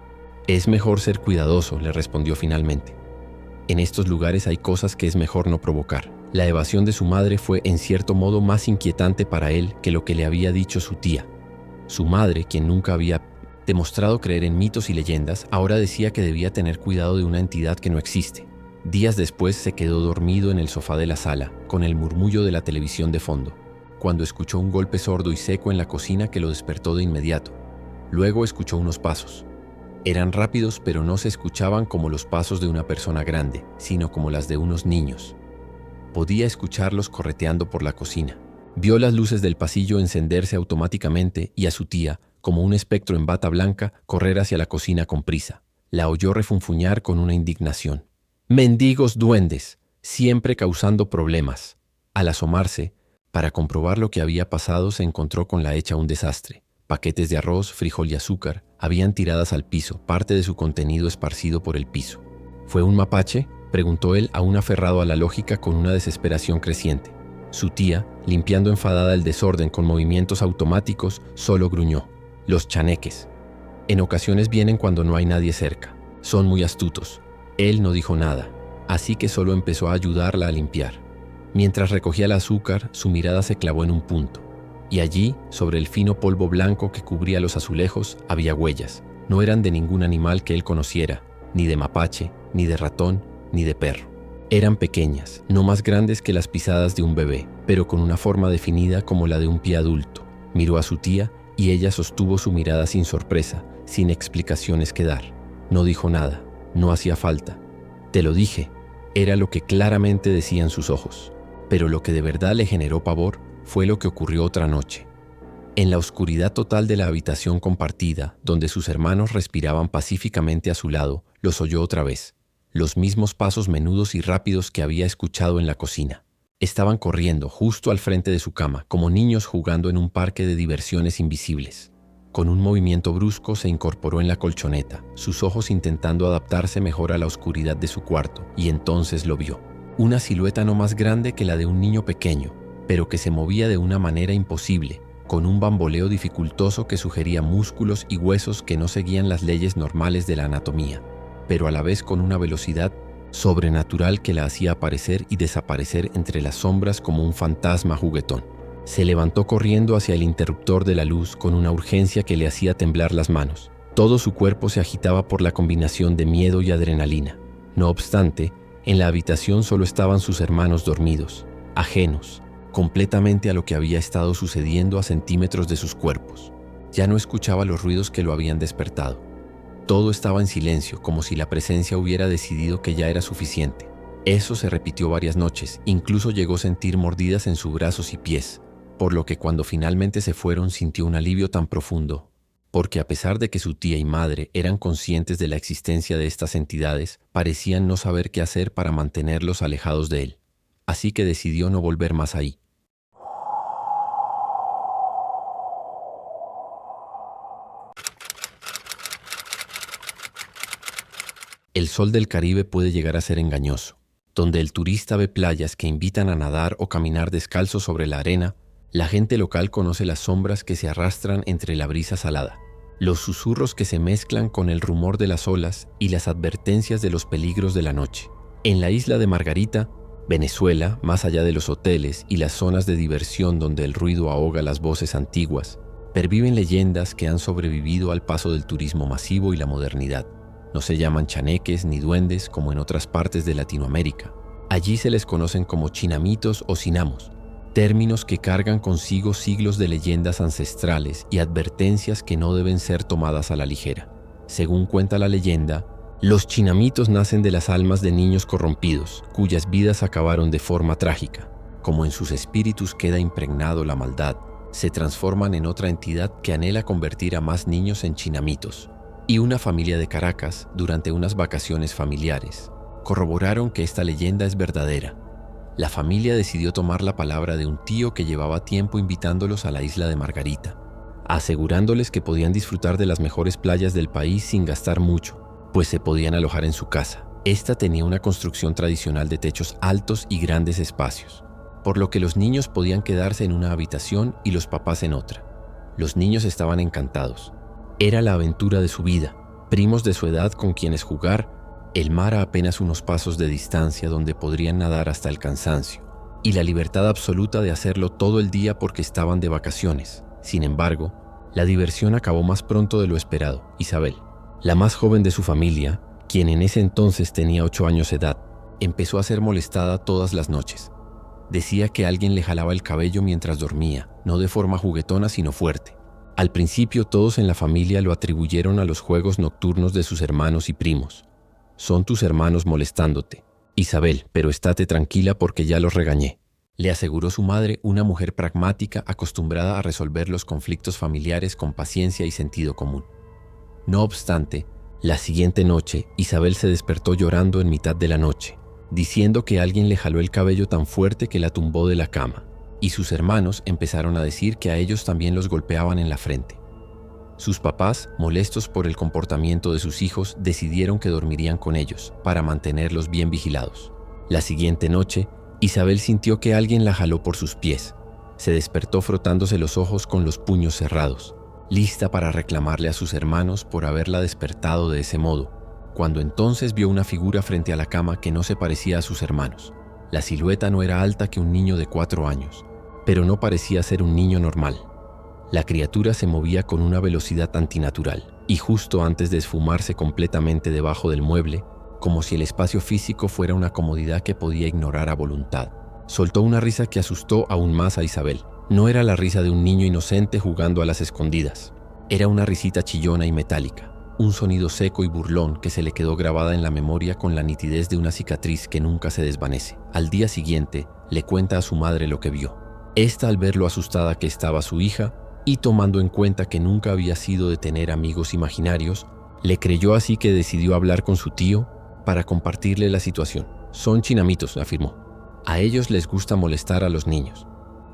«Es mejor ser cuidadoso», le respondió finalmente. «En estos lugares hay cosas que es mejor no provocar». La evasión de su madre fue en cierto modo más inquietante para él que lo que le había dicho su tía. Su madre, quien nunca había demostrado creer en mitos y leyendas, ahora decía que debía tener cuidado de una entidad que no existe. Días después se quedó dormido en el sofá de la sala, con el murmullo de la televisión de fondo, cuando escuchó un golpe sordo y seco en la cocina que lo despertó de inmediato. Luego escuchó unos pasos. Eran rápidos, pero no se escuchaban como los pasos de una persona grande, sino como las de unos niños. Podía escucharlos correteando por la cocina. Vio las luces del pasillo encenderse automáticamente y a su tía, como un espectro en bata blanca, correr hacia la cocina con prisa. La oyó refunfuñar con una indignación. «Mendigos duendes, siempre causando problemas». Al asomarse, para comprobar lo que había pasado, se encontró con la hecha un desastre. Paquetes de arroz, frijol y azúcar habían tiradas al piso, parte de su contenido esparcido por el piso. «¿Fue un mapache?», preguntó él, aún aferrado a la lógica con una desesperación creciente. Su tía, limpiando enfadada el desorden con movimientos automáticos, solo gruñó: «Los chaneques. En ocasiones vienen cuando no hay nadie cerca. Son muy astutos». Él no dijo nada, así que solo empezó a ayudarla a limpiar. Mientras recogía el azúcar, su mirada se clavó en un punto, y allí, sobre el fino polvo blanco que cubría los azulejos, había huellas. No eran de ningún animal que él conociera, ni de mapache, ni de ratón, ni de perro. Eran pequeñas, no más grandes que las pisadas de un bebé, pero con una forma definida como la de un pie adulto. Miró a su tía y ella sostuvo su mirada sin sorpresa, sin explicaciones que dar. No dijo nada, no hacía falta. «Te lo dije», era lo que claramente decían sus ojos. Pero lo que de verdad le generó pavor fue lo que ocurrió otra noche. En la oscuridad total de la habitación compartida, donde sus hermanos respiraban pacíficamente a su lado, los oyó otra vez. Los mismos pasos menudos y rápidos que había escuchado en la cocina. Estaban corriendo justo al frente de su cama, como niños jugando en un parque de diversiones invisibles. Con un movimiento brusco se incorporó en la colchoneta, sus ojos intentando adaptarse mejor a la oscuridad de su cuarto, y entonces lo vio. Una silueta no más grande que la de un niño pequeño, pero que se movía de una manera imposible, con un bamboleo dificultoso que sugería músculos y huesos que no seguían las leyes normales de la anatomía, pero a la vez con una velocidad sobrenatural que la hacía aparecer y desaparecer entre las sombras como un fantasma juguetón. Se levantó corriendo hacia el interruptor de la luz con una urgencia que le hacía temblar las manos. Todo su cuerpo se agitaba por la combinación de miedo y adrenalina. No obstante, en la habitación solo estaban sus hermanos dormidos, ajenos, completamente a lo que había estado sucediendo a centímetros de sus cuerpos. Ya no escuchaba los ruidos que lo habían despertado. Todo estaba en silencio, como si la presencia hubiera decidido que ya era suficiente. Eso se repitió varias noches, incluso llegó a sentir mordidas en sus brazos y pies, por lo que cuando finalmente se fueron sintió un alivio tan profundo, porque a pesar de que su tía y madre eran conscientes de la existencia de estas entidades, parecían no saber qué hacer para mantenerlos alejados de él. Así que decidió no volver más ahí. El sol del Caribe puede llegar a ser engañoso. Donde el turista ve playas que invitan a nadar o caminar descalzo sobre la arena, la gente local conoce las sombras que se arrastran entre la brisa salada, los susurros que se mezclan con el rumor de las olas y las advertencias de los peligros de la noche. En la isla de Margarita, Venezuela, más allá de los hoteles y las zonas de diversión donde el ruido ahoga las voces antiguas, perviven leyendas que han sobrevivido al paso del turismo masivo y la modernidad. No se llaman chaneques ni duendes como en otras partes de Latinoamérica. Allí se les conocen como chinamitos o cinamos, términos que cargan consigo siglos de leyendas ancestrales y advertencias que no deben ser tomadas a la ligera. Según cuenta la leyenda, los chinamitos nacen de las almas de niños corrompidos, cuyas vidas acabaron de forma trágica. Como en sus espíritus queda impregnado la maldad, se transforman en otra entidad que anhela convertir a más niños en chinamitos. Y una familia de Caracas, durante unas vacaciones familiares, corroboraron que esta leyenda es verdadera. La familia decidió tomar la palabra de un tío que llevaba tiempo invitándolos a la isla de Margarita, asegurándoles que podían disfrutar de las mejores playas del país sin gastar mucho, pues se podían alojar en su casa. Esta tenía una construcción tradicional de techos altos y grandes espacios, por lo que los niños podían quedarse en una habitación y los papás en otra. Los niños estaban encantados. Era la aventura de su vida, primos de su edad con quienes jugar, el mar a apenas unos pasos de distancia donde podrían nadar hasta el cansancio, y la libertad absoluta de hacerlo todo el día porque estaban de vacaciones. Sin embargo, la diversión acabó más pronto de lo esperado. Isabel, la más joven de su familia, quien en ese entonces tenía 8 años de edad, empezó a ser molestada todas las noches. Decía que alguien le jalaba el cabello mientras dormía, no de forma juguetona sino fuerte. Al principio todos en la familia lo atribuyeron a los juegos nocturnos de sus hermanos y primos. «Son tus hermanos molestándote, Isabel, pero estate tranquila porque ya los regañé», le aseguró su madre, una mujer pragmática acostumbrada a resolver los conflictos familiares con paciencia y sentido común. No obstante, la siguiente noche, Isabel se despertó llorando en mitad de la noche, diciendo que alguien le jaló el cabello tan fuerte que la tumbó de la cama, y sus hermanos empezaron a decir que a ellos también los golpeaban en la frente. Sus papás, molestos por el comportamiento de sus hijos, decidieron que dormirían con ellos, para mantenerlos bien vigilados. La siguiente noche, Isabel sintió que alguien la jaló por sus pies. Se despertó frotándose los ojos con los puños cerrados, lista para reclamarle a sus hermanos por haberla despertado de ese modo, cuando entonces vio una figura frente a la cama que no se parecía a sus hermanos. La silueta no era alta que un niño de 4 años, pero no parecía ser un niño normal. La criatura se movía con una velocidad antinatural, y justo antes de esfumarse completamente debajo del mueble, como si el espacio físico fuera una comodidad que podía ignorar a voluntad, soltó una risa que asustó aún más a Isabel. No era la risa de un niño inocente jugando a las escondidas. Era una risita chillona y metálica, un sonido seco y burlón que se le quedó grabada en la memoria con la nitidez de una cicatriz que nunca se desvanece. Al día siguiente, le cuenta a su madre lo que vio. Esta, al ver lo asustada que estaba su hija, y tomando en cuenta que nunca había sido de tener amigos imaginarios, le creyó, así que decidió hablar con su tío para compartirle la situación. «Son chinamitos», afirmó. «A ellos les gusta molestar a los niños,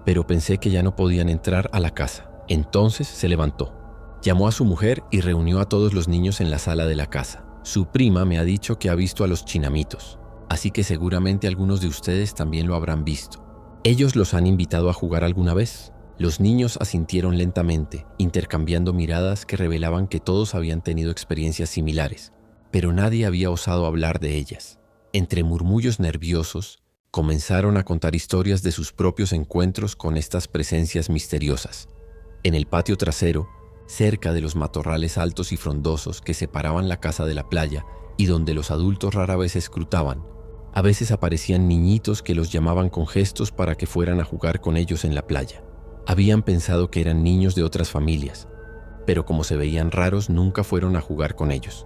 pero pensé que ya no podían entrar a la casa». Entonces se levantó, llamó a su mujer y reunió a todos los niños en la sala de la casa. «Su prima me ha dicho que ha visto a los chinamitos, así que seguramente algunos de ustedes también lo habrán visto. ¿Ellos los han invitado a jugar alguna vez?». Los niños asintieron lentamente, intercambiando miradas que revelaban que todos habían tenido experiencias similares, pero nadie había osado hablar de ellas. Entre murmullos nerviosos, comenzaron a contar historias de sus propios encuentros con estas presencias misteriosas. En el patio trasero, cerca de los matorrales altos y frondosos que separaban la casa de la playa y donde los adultos rara vez escrutaban, a veces aparecían niñitos que los llamaban con gestos para que fueran a jugar con ellos en la playa. Habían pensado que eran niños de otras familias, pero como se veían raros, nunca fueron a jugar con ellos.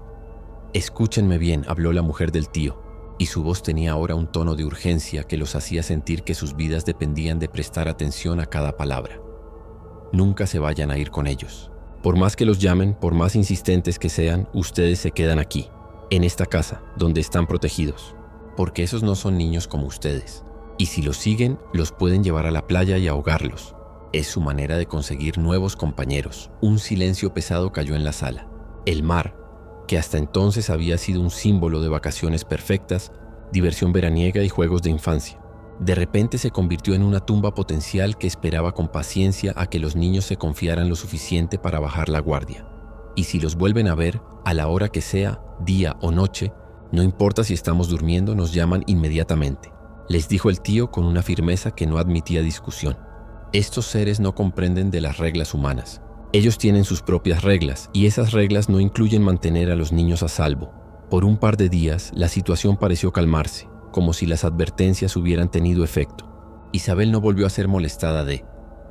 «Escúchenme bien», habló la mujer del tío, y su voz tenía ahora un tono de urgencia que los hacía sentir que sus vidas dependían de prestar atención a cada palabra. «Nunca se vayan a ir con ellos. Por más que los llamen, por más insistentes que sean, ustedes se quedan aquí, en esta casa, donde están protegidos. Porque esos no son niños como ustedes. Y si los siguen, los pueden llevar a la playa y ahogarlos. Es su manera de conseguir nuevos compañeros». Un silencio pesado cayó en la sala. El mar, que hasta entonces había sido un símbolo de vacaciones perfectas, diversión veraniega y juegos de infancia, de repente se convirtió en una tumba potencial que esperaba con paciencia a que los niños se confiaran lo suficiente para bajar la guardia. Y si los vuelven a ver, a la hora que sea, día o noche, no importa si estamos durmiendo, nos llaman inmediatamente, les dijo el tío con una firmeza que no admitía discusión. Estos seres no comprenden de las reglas humanas. Ellos tienen sus propias reglas, y esas reglas no incluyen mantener a los niños a salvo. Por un par de días, la situación pareció calmarse, como si las advertencias hubieran tenido efecto. Isabel no volvió a ser molestada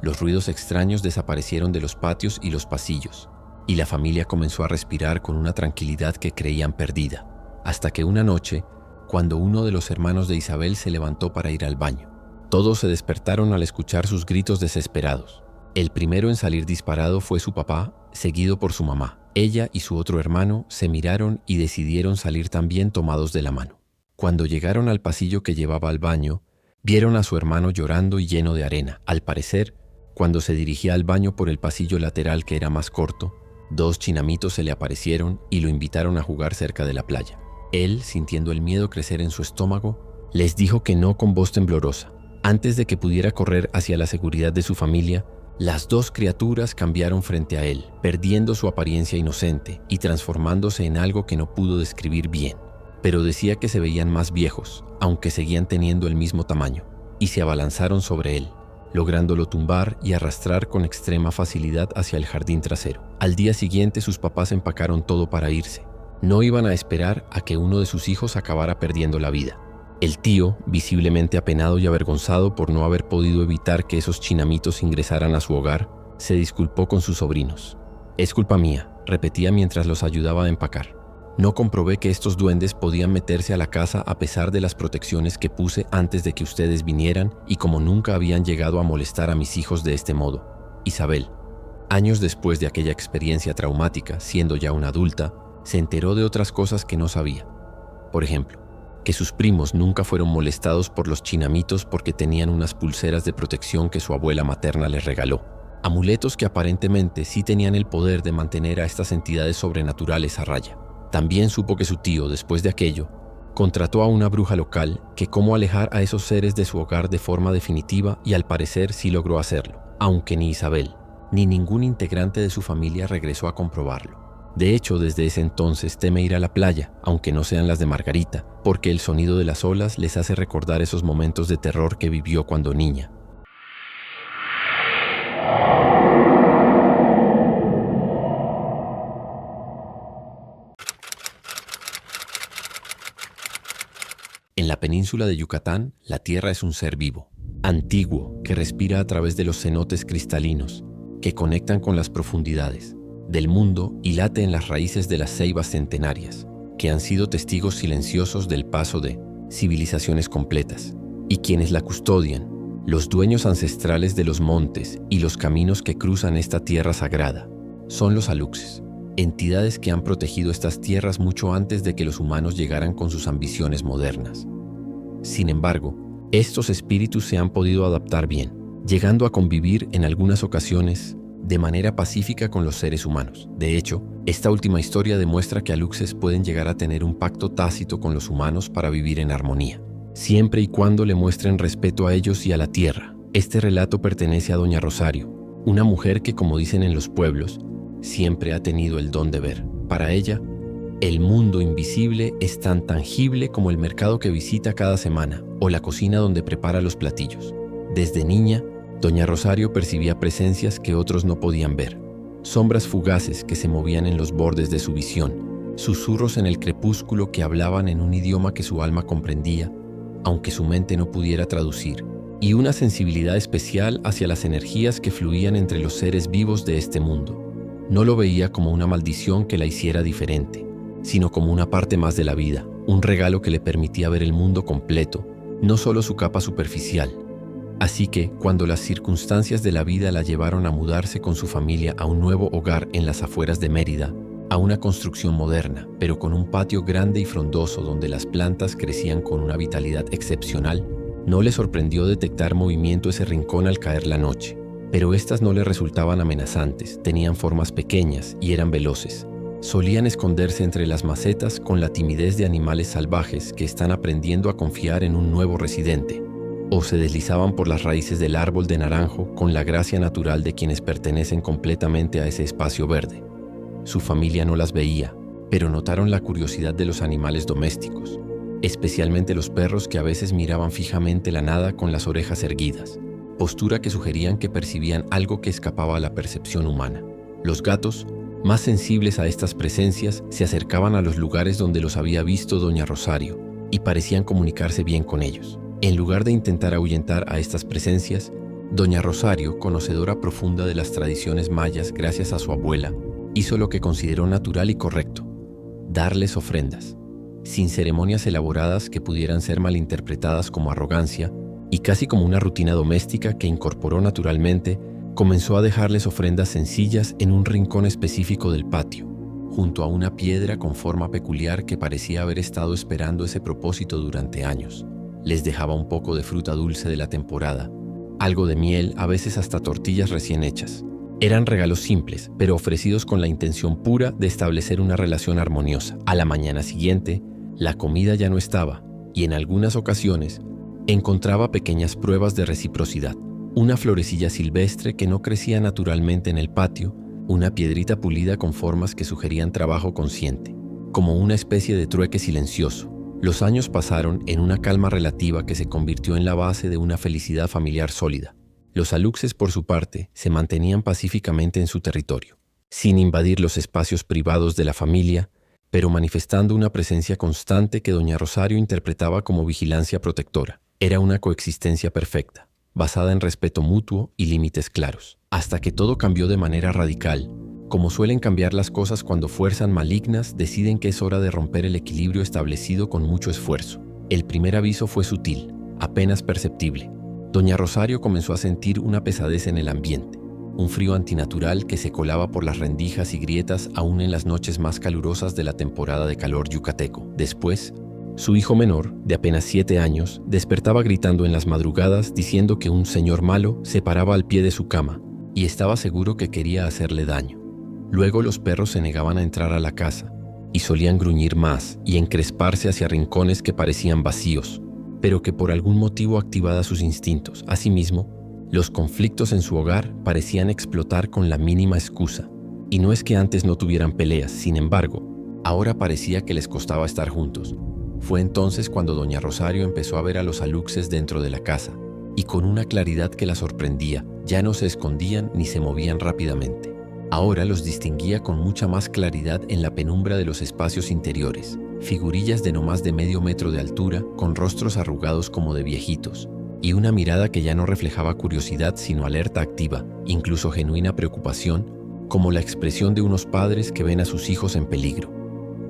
los ruidos extraños desaparecieron de los patios y los pasillos, y la familia comenzó a respirar con una tranquilidad que creían perdida, hasta que una noche, cuando uno de los hermanos de Isabel se levantó para ir al baño, todos se despertaron al escuchar sus gritos desesperados. El primero en salir disparado fue su papá, seguido por su mamá. Ella y su otro hermano se miraron y decidieron salir también tomados de la mano. Cuando llegaron al pasillo que llevaba al baño, vieron a su hermano llorando y lleno de arena. Al parecer, cuando se dirigía al baño por el pasillo lateral que era más corto, 2 chinamitos se le aparecieron y lo invitaron a jugar cerca de la playa. Él, sintiendo el miedo crecer en su estómago, les dijo que no con voz temblorosa. Antes de que pudiera correr hacia la seguridad de su familia, las 2 criaturas cambiaron frente a él, perdiendo su apariencia inocente y transformándose en algo que no pudo describir bien. Pero decía que se veían más viejos, aunque seguían teniendo el mismo tamaño, y se abalanzaron sobre él, lográndolo tumbar y arrastrar con extrema facilidad hacia el jardín trasero. Al día siguiente sus papás empacaron todo para irse. No iban a esperar a que uno de sus hijos acabara perdiendo la vida. El tío, visiblemente apenado y avergonzado por no haber podido evitar que esos chinamitos ingresaran a su hogar, se disculpó con sus sobrinos. «Es culpa mía», repetía mientras los ayudaba a empacar. «No comprobé que estos duendes podían meterse a la casa a pesar de las protecciones que puse antes de que ustedes vinieran y como nunca habían llegado a molestar a mis hijos de este modo». Isabel, años después de aquella experiencia traumática, siendo ya una adulta, se enteró de otras cosas que no sabía. Por ejemplo, que sus primos nunca fueron molestados por los chinamitos porque tenían unas pulseras de protección que su abuela materna les regaló. Amuletos que aparentemente sí tenían el poder de mantener a estas entidades sobrenaturales a raya. También supo que su tío, después de aquello, contrató a una bruja local que cómo alejar a esos seres de su hogar de forma definitiva y al parecer sí logró hacerlo, aunque ni Isabel ni ningún integrante de su familia regresó a comprobarlo. De hecho, desde ese entonces teme ir a la playa, aunque no sean las de Margarita, porque el sonido de las olas les hace recordar esos momentos de terror que vivió cuando niña. En la península de Yucatán, la Tierra es un ser vivo, antiguo, que respira a través de los cenotes cristalinos, que conectan con las profundidades del mundo y late en las raíces de las ceibas centenarias, que han sido testigos silenciosos del paso de civilizaciones completas, y quienes la custodian, los dueños ancestrales de los montes y los caminos que cruzan esta tierra sagrada, son los aluxes, entidades que han protegido estas tierras mucho antes de que los humanos llegaran con sus ambiciones modernas. Sin embargo, estos espíritus se han podido adaptar bien, llegando a convivir en algunas ocasiones de manera pacífica con los seres humanos. De hecho, esta última historia demuestra que aluxes pueden llegar a tener un pacto tácito con los humanos para vivir en armonía, siempre y cuando le muestren respeto a ellos y a la tierra. Este relato pertenece a Doña Rosario, una mujer que, como dicen en los pueblos, siempre ha tenido el don de ver. Para ella, El mundo invisible es tan tangible como el mercado que visita cada semana o la cocina donde prepara los platillos. Desde niña, doña Rosario percibía presencias que otros no podían ver. Sombras fugaces que se movían en los bordes de su visión, susurros en el crepúsculo que hablaban en un idioma que su alma comprendía, aunque su mente no pudiera traducir, y una sensibilidad especial hacia las energías que fluían entre los seres vivos de este mundo. No lo veía como una maldición que la hiciera diferente, sino como una parte más de la vida, un regalo que le permitía ver el mundo completo, no solo su capa superficial. Así que, cuando las circunstancias de la vida la llevaron a mudarse con su familia a un nuevo hogar en las afueras de Mérida, a una construcción moderna, pero con un patio grande y frondoso donde las plantas crecían con una vitalidad excepcional, no le sorprendió detectar movimiento ese rincón al caer la noche. Pero estas no le resultaban amenazantes, tenían formas pequeñas y eran veloces. Solían esconderse entre las macetas con la timidez de animales salvajes que están aprendiendo a confiar en un nuevo residente, o se deslizaban por las raíces del árbol de naranjo con la gracia natural de quienes pertenecen completamente a ese espacio verde. Su familia no las veía, pero notaron la curiosidad de los animales domésticos, especialmente los perros que a veces miraban fijamente la nada con las orejas erguidas, postura que sugerían que percibían algo que escapaba a la percepción humana. Los gatos, más sensibles a estas presencias, se acercaban a los lugares donde los había visto doña Rosario y parecían comunicarse bien con ellos. En lugar de intentar ahuyentar a estas presencias, doña Rosario, conocedora profunda de las tradiciones mayas gracias a su abuela, hizo lo que consideró natural y correcto: darles ofrendas. Sin ceremonias elaboradas que pudieran ser malinterpretadas como arrogancia, y casi como una rutina doméstica que incorporó naturalmente, comenzó a dejarles ofrendas sencillas en un rincón específico del patio, junto a una piedra con forma peculiar que parecía haber estado esperando ese propósito durante años. Les dejaba un poco de fruta dulce de la temporada, algo de miel, a veces hasta tortillas recién hechas. Eran regalos simples, pero ofrecidos con la intención pura de establecer una relación armoniosa. A la mañana siguiente, la comida ya no estaba, y en algunas ocasiones encontraba pequeñas pruebas de reciprocidad. Una florecilla silvestre que no crecía naturalmente en el patio, una piedrita pulida con formas que sugerían trabajo consciente, como una especie de trueque silencioso. Los años pasaron en una calma relativa que se convirtió en la base de una felicidad familiar sólida. Los aluxes, por su parte, se mantenían pacíficamente en su territorio, sin invadir los espacios privados de la familia, pero manifestando una presencia constante que doña Rosario interpretaba como vigilancia protectora. Era una coexistencia perfecta, basada en respeto mutuo y límites claros, hasta que todo cambió de manera radical, como suelen cambiar las cosas cuando fuerzas malignas deciden que es hora de romper el equilibrio establecido con mucho esfuerzo. El primer aviso fue sutil, apenas perceptible. Doña Rosario comenzó a sentir una pesadez en el ambiente, un frío antinatural que se colaba por las rendijas y grietas aún en las noches más calurosas de la temporada de calor yucateco. Después, su hijo menor, de apenas 7 años, despertaba gritando en las madrugadas diciendo que un señor malo se paraba al pie de su cama y estaba seguro que quería hacerle daño. Luego los perros se negaban a entrar a la casa y solían gruñir más y encresparse hacia rincones que parecían vacíos, pero que por algún motivo activaba sus instintos. Asimismo, los conflictos en su hogar parecían explotar con la mínima excusa. Y no es que antes no tuvieran peleas, sin embargo, ahora parecía que les costaba estar juntos. Fue entonces cuando doña Rosario empezó a ver a los aluxes dentro de la casa, y con una claridad que la sorprendía, ya no se escondían ni se movían rápidamente. Ahora los distinguía con mucha más claridad en la penumbra de los espacios interiores, figurillas de no más de medio metro de altura, con rostros arrugados como de viejitos, y una mirada que ya no reflejaba curiosidad sino alerta activa, incluso genuina preocupación, como la expresión de unos padres que ven a sus hijos en peligro.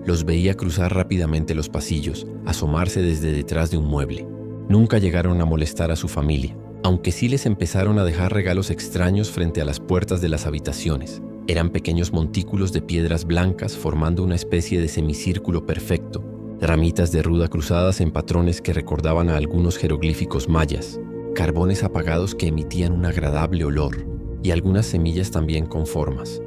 Los veía cruzar rápidamente los pasillos, asomarse desde detrás de un mueble. Nunca llegaron a molestar a su familia, aunque sí les empezaron a dejar regalos extraños frente a las puertas de las habitaciones. Eran pequeños montículos de piedras blancas formando una especie de semicírculo perfecto, ramitas de ruda cruzadas en patrones que recordaban a algunos jeroglíficos mayas, carbones apagados que emitían un agradable olor, y algunas semillas también con formas.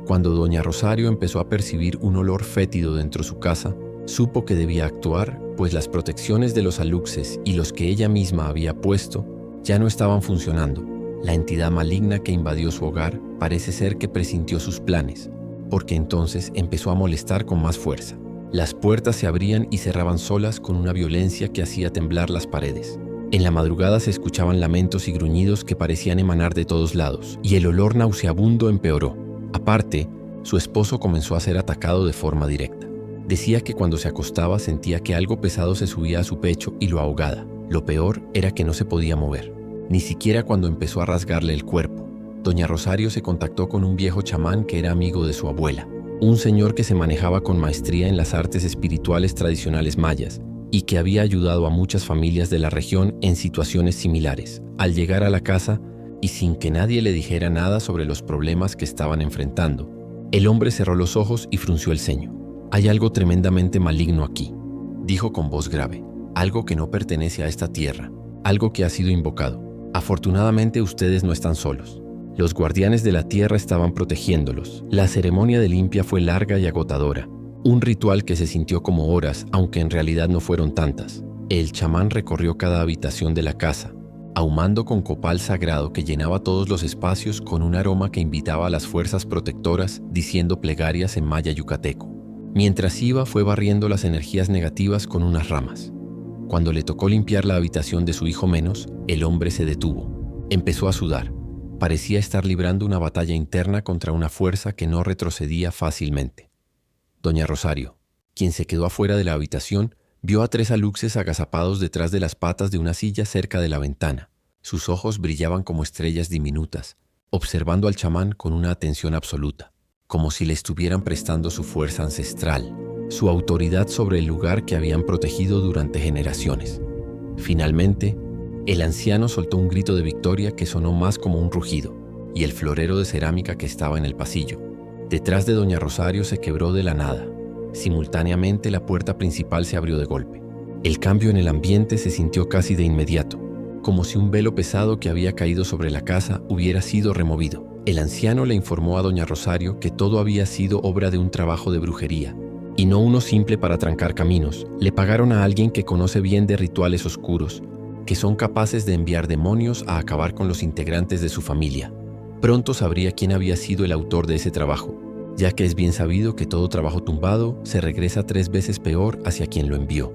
Cuando doña Rosario empezó a percibir un olor fétido dentro de su casa, supo que debía actuar, pues las protecciones de los aluxes y los que ella misma había puesto ya no estaban funcionando. La entidad maligna que invadió su hogar parece ser que presintió sus planes, porque entonces empezó a molestar con más fuerza. Las puertas se abrían y cerraban solas con una violencia que hacía temblar las paredes. En la madrugada se escuchaban lamentos y gruñidos que parecían emanar de todos lados, y el olor nauseabundo empeoró. Aparte, su esposo comenzó a ser atacado de forma directa. Decía que cuando se acostaba sentía que algo pesado se subía a su pecho y lo ahogaba. Lo peor era que no se podía mover, ni siquiera cuando empezó a rasgarle el cuerpo. Doña Rosario se contactó con un viejo chamán que era amigo de su abuela, un señor que se manejaba con maestría en las artes espirituales tradicionales mayas y que había ayudado a muchas familias de la región en situaciones similares. Al llegar a la casa, y sin que nadie le dijera nada sobre los problemas que estaban enfrentando, el hombre cerró los ojos y frunció el ceño. «Hay algo tremendamente maligno aquí», dijo con voz grave. «Algo que no pertenece a esta tierra, algo que ha sido invocado. Afortunadamente ustedes no están solos. Los guardianes de la tierra estaban protegiéndolos. La ceremonia de limpia fue larga y agotadora. Un ritual que se sintió como horas, aunque en realidad no fueron tantas. El chamán recorrió cada habitación de la casa, ahumando con copal sagrado que llenaba todos los espacios con un aroma que invitaba a las fuerzas protectoras, diciendo plegarias en maya yucateco. Mientras iba, fue barriendo las energías negativas con unas ramas. Cuando le tocó limpiar la habitación de su hijo menos, el hombre se detuvo. Empezó a sudar. Parecía estar librando una batalla interna contra una fuerza que no retrocedía fácilmente. Doña Rosario, quien se quedó afuera de la habitación, vio a 3 aluxes agazapados detrás de las patas de una silla cerca de la ventana. Sus ojos brillaban como estrellas diminutas, observando al chamán con una atención absoluta, como si le estuvieran prestando su fuerza ancestral, su autoridad sobre el lugar que habían protegido durante generaciones. Finalmente, el anciano soltó un grito de victoria que sonó más como un rugido, y el florero de cerámica que estaba en el pasillo, detrás de Doña Rosario, se quebró de la nada. Simultáneamente, la puerta principal se abrió de golpe. El cambio en el ambiente se sintió casi de inmediato, como si un velo pesado que había caído sobre la casa hubiera sido removido. El anciano le informó a Doña Rosario que todo había sido obra de un trabajo de brujería, y no uno simple para trancar caminos. Le pagaron a alguien que conoce bien de rituales oscuros, que son capaces de enviar demonios a acabar con los integrantes de su familia. Pronto sabría quién había sido el autor de ese trabajo, ya que es bien sabido que todo trabajo tumbado se regresa 3 veces peor hacia quien lo envió.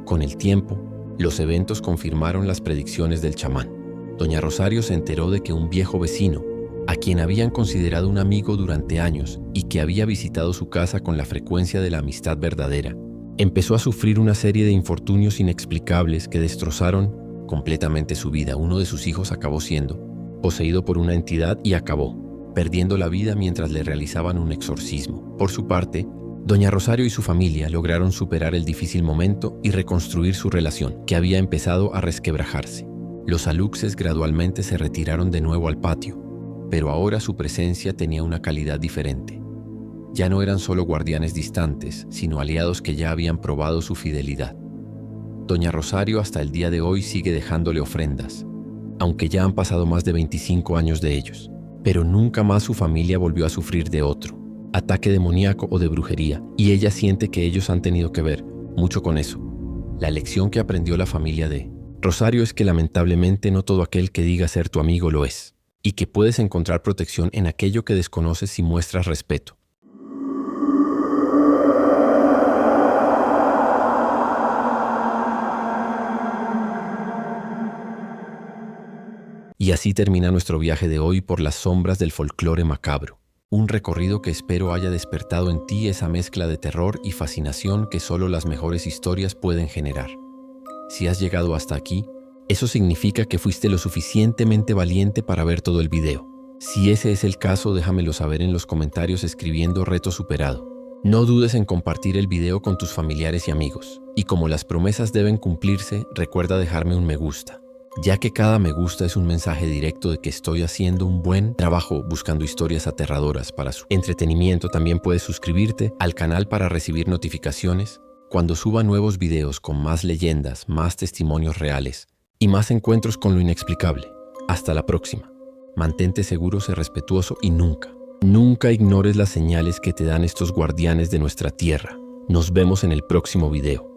Con el tiempo, los eventos confirmaron las predicciones del chamán. Doña Rosario se enteró de que un viejo vecino, a quien habían considerado un amigo durante años y que había visitado su casa con la frecuencia de la amistad verdadera, empezó a sufrir una serie de infortunios inexplicables que destrozaron completamente su vida. Uno de sus hijos acabó siendo poseído por una entidad y acabó perdiendo la vida mientras le realizaban un exorcismo. Por su parte, Doña Rosario y su familia lograron superar el difícil momento y reconstruir su relación, que había empezado a resquebrajarse. Los aluxes gradualmente se retiraron de nuevo al patio, pero ahora su presencia tenía una calidad diferente. Ya no eran solo guardianes distantes, sino aliados que ya habían probado su fidelidad. Doña Rosario hasta el día de hoy sigue dejándole ofrendas, aunque ya han pasado más de 25 años de ellos. Pero nunca más su familia volvió a sufrir de otro ataque demoníaco o de brujería, y ella siente que ellos han tenido que ver mucho con eso. La lección que aprendió la familia de Rosario es que lamentablemente no todo aquel que diga ser tu amigo lo es, y que puedes encontrar protección en aquello que desconoces si muestras respeto. Y así termina nuestro viaje de hoy por las sombras del folclore macabro. Un recorrido que espero haya despertado en ti esa mezcla de terror y fascinación que solo las mejores historias pueden generar. Si has llegado hasta aquí, eso significa que fuiste lo suficientemente valiente para ver todo el video. Si ese es el caso, déjamelo saber en los comentarios escribiendo reto superado. No dudes en compartir el video con tus familiares y amigos. Y como las promesas deben cumplirse, recuerda dejarme un me gusta, ya que cada me gusta es un mensaje directo de que estoy haciendo un buen trabajo buscando historias aterradoras para su entretenimiento. También puedes suscribirte al canal para recibir notificaciones cuando suba nuevos videos con más leyendas, más testimonios reales y más encuentros con lo inexplicable. Hasta la próxima. Mantente seguro, sé respetuoso y nunca ignores las señales que te dan estos guardianes de nuestra tierra. Nos vemos en el próximo video.